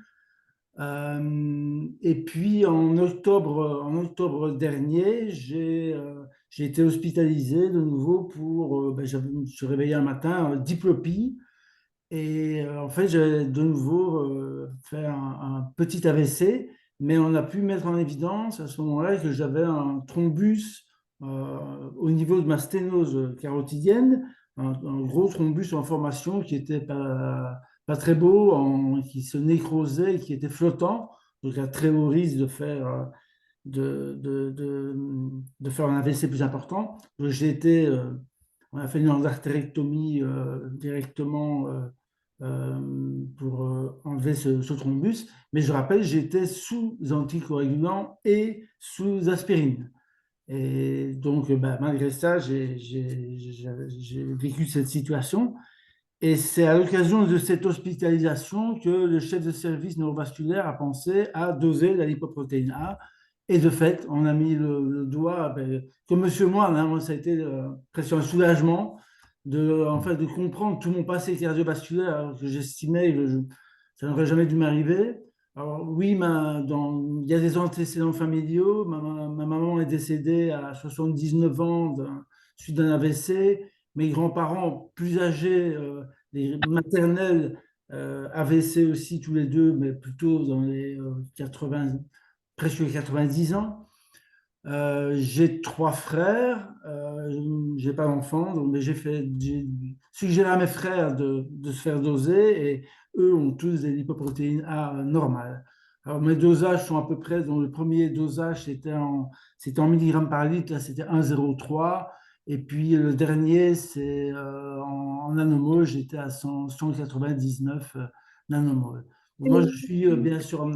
Et puis en octobre dernier, j'ai été hospitalisé de nouveau je me suis réveillé un matin, diplopie. Et en fait, j'ai de nouveau fait un petit AVC, mais on a pu mettre en évidence à ce moment-là que j'avais un thrombus au niveau de ma sténose carotidienne, un gros thrombus en formation qui était pas très beau, qui se nécrosait, et qui était flottant, donc à très haut risque de faire un AVC plus important. Donc, on a fait une artérectomie directement pour enlever ce thrombus. Mais je rappelle, j'étais sous anticoagulant et sous aspirine. Et donc, malgré ça, j'ai vécu cette situation. Et c'est à l'occasion de cette hospitalisation que le chef de service neurovasculaire a pensé à doser la lipoprotéine A. Et de fait, on a mis le doigt, comme monsieur moi, hein, moi, ça a été presque un soulagement en fait, de comprendre tout mon passé cardiovasculaire alors que j'estimais que ça n'aurait jamais dû m'arriver. Alors oui, il y a des antécédents familiaux. Ma maman est décédée à 79 ans suite d'un AVC. Mes grands-parents plus âgés, les maternelles, AVC aussi tous les deux, mais plutôt dans les 80, presque 90 ans. J'ai trois frères, j'ai pas d'enfants, donc mais j'ai suggéré à mes frères de se faire doser et eux ont tous des lipoprotéines A normales. Alors mes dosages sont à peu près, dans le premier dosage c'était en milligrammes par litre, là c'était 1,03 et puis le dernier c'est en nanomol, j'étais à 199 nanomol. Donc, moi je suis bien sûr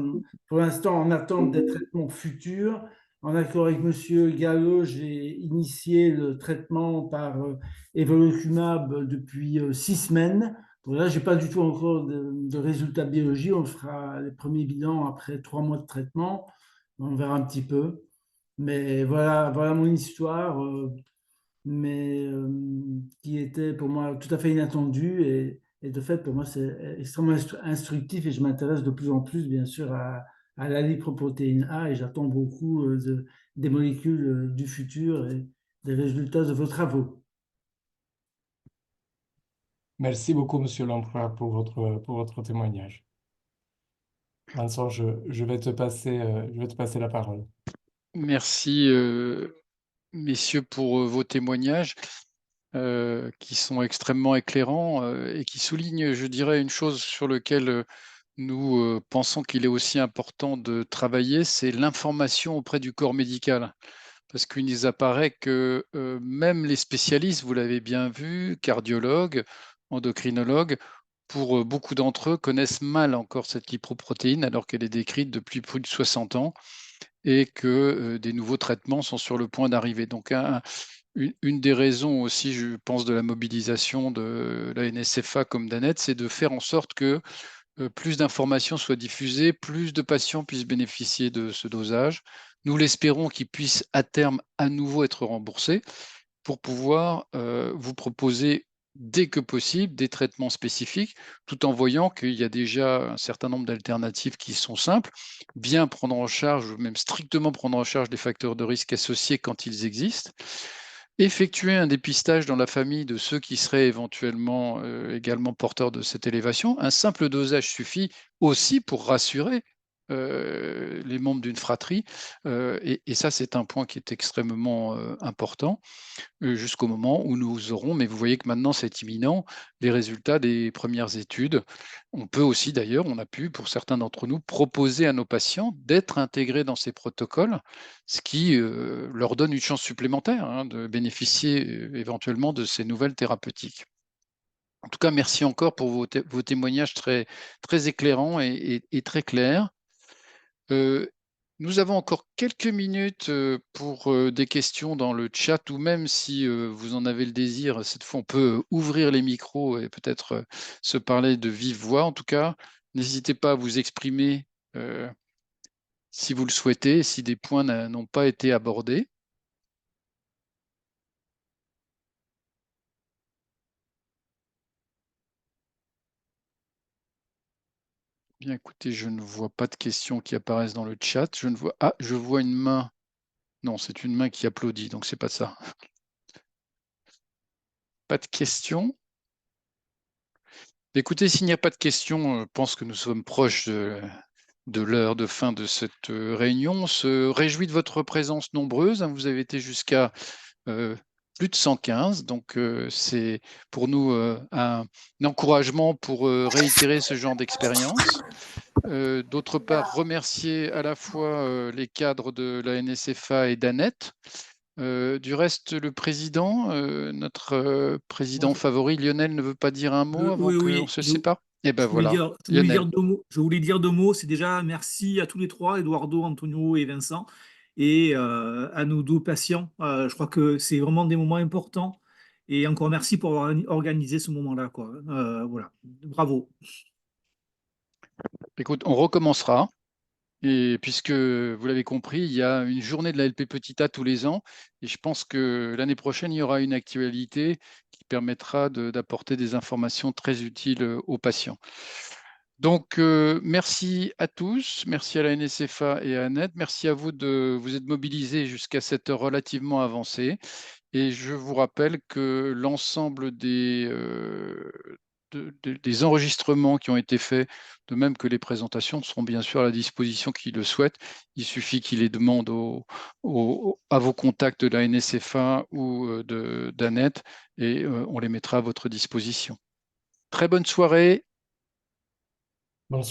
pour l'instant en attente des traitements futurs. En accord avec Monsieur Gallo, j'ai initié le traitement par evolocumab depuis 6 semaines. Donc là, je n'ai pas du tout encore de résultats biologiques. On fera les premiers bilans après 3 mois de traitement. On verra un petit peu. Mais voilà mon histoire, mais qui était pour moi tout à fait inattendue. Et de fait, pour moi, c'est extrêmement instructif et je m'intéresse de plus en plus, bien sûr, à la lipoprotéine A et j'attends beaucoup des molécules du futur et des résultats de vos travaux. Merci beaucoup, Monsieur Lamproie, pour votre témoignage. Vincent, je vais te passer la parole. Merci, messieurs, pour vos témoignages qui sont extrêmement éclairants et qui soulignent, je dirais, une chose sur laquelle nous pensons qu'il est aussi important de travailler, c'est l'information auprès du corps médical. Parce qu'il nous apparaît que même les spécialistes, vous l'avez bien vu, cardiologues, endocrinologues, pour beaucoup d'entre eux, connaissent mal encore cette lipoprotéine alors qu'elle est décrite depuis plus de 60 ans et que des nouveaux traitements sont sur le point d'arriver. Donc, une des raisons aussi, je pense, de la mobilisation de la NSFA comme d'ANET, c'est de faire en sorte que plus d'informations soient diffusées, plus de patients puissent bénéficier de ce dosage. Nous l'espérons qu'il puisse à terme à nouveau être remboursé pour pouvoir vous proposer dès que possible des traitements spécifiques, tout en voyant qu'il y a déjà un certain nombre d'alternatives qui sont simples, bien prendre en charge, ou même strictement prendre en charge les facteurs de risque associés quand ils existent, effectuer un dépistage dans la famille de ceux qui seraient éventuellement également porteurs de cette élévation. Un simple dosage suffit aussi pour rassurer les membres d'une fratrie. Et ça, c'est un point qui est extrêmement important jusqu'au moment où nous aurons, mais vous voyez que maintenant c'est imminent, les résultats des premières études. On peut aussi d'ailleurs, on a pu, pour certains d'entre nous, proposer à nos patients d'être intégrés dans ces protocoles, ce qui leur donne une chance supplémentaire hein, de bénéficier éventuellement de ces nouvelles thérapeutiques. En tout cas, merci encore pour vos témoignages très, très éclairants et très clairs. Euh, Nous avons encore quelques minutes pour des questions dans le chat ou même si vous en avez le désir, cette fois on peut ouvrir les micros et peut-être se parler de vive voix. En tout cas, n'hésitez pas à vous exprimer euh, si vous le souhaitez, si des points n'ont pas été abordés. Bien, écoutez, je ne vois pas de questions qui apparaissent dans le chat. Je ne vois... Ah, je vois une main. Non, c'est une main qui applaudit, donc c'est pas ça. Pas de questions. Écoutez, s'il n'y a pas de questions, je pense que nous sommes proches de l'heure de fin de cette réunion. On se réjouit de votre présence nombreuse, hein. Vous avez été jusqu'à plus de 115, donc c'est pour nous un encouragement pour réitérer ce genre d'expérience. D'autre part, remercier à la fois les cadres de la NSFA et d'Annette. Du reste, le président, notre président favori, Lionel, ne veut pas dire un mot avant Oui, qu'on oui, se sépare? Eh bien je voulais voilà, dire, Lionel. je voulais dire deux mots. C'est déjà merci à tous les trois, Eduardo, Antonio et Vincent, et à nos deux patients. Je crois que c'est vraiment des moments importants. Et encore merci pour avoir organisé ce moment-là, quoi. Voilà, bravo. Écoute, on recommencera. Et puisque vous l'avez compris, il y a une journée de la LP Petit A tous les ans. Et je pense que l'année prochaine, il y aura une actualité qui permettra d'apporter des informations très utiles aux patients. Donc, merci à tous. Merci à la NSFA et à Annette. Merci à vous de vous être mobilisés jusqu'à cette heure relativement avancée. Et je vous rappelle que l'ensemble des enregistrements qui ont été faits, de même que les présentations, seront bien sûr à la disposition qui le souhaitent. Il suffit qu'ils les demandent à vos contacts de la NSFA ou d'Annette et on les mettra à votre disposition. Très bonne soirée. Bonne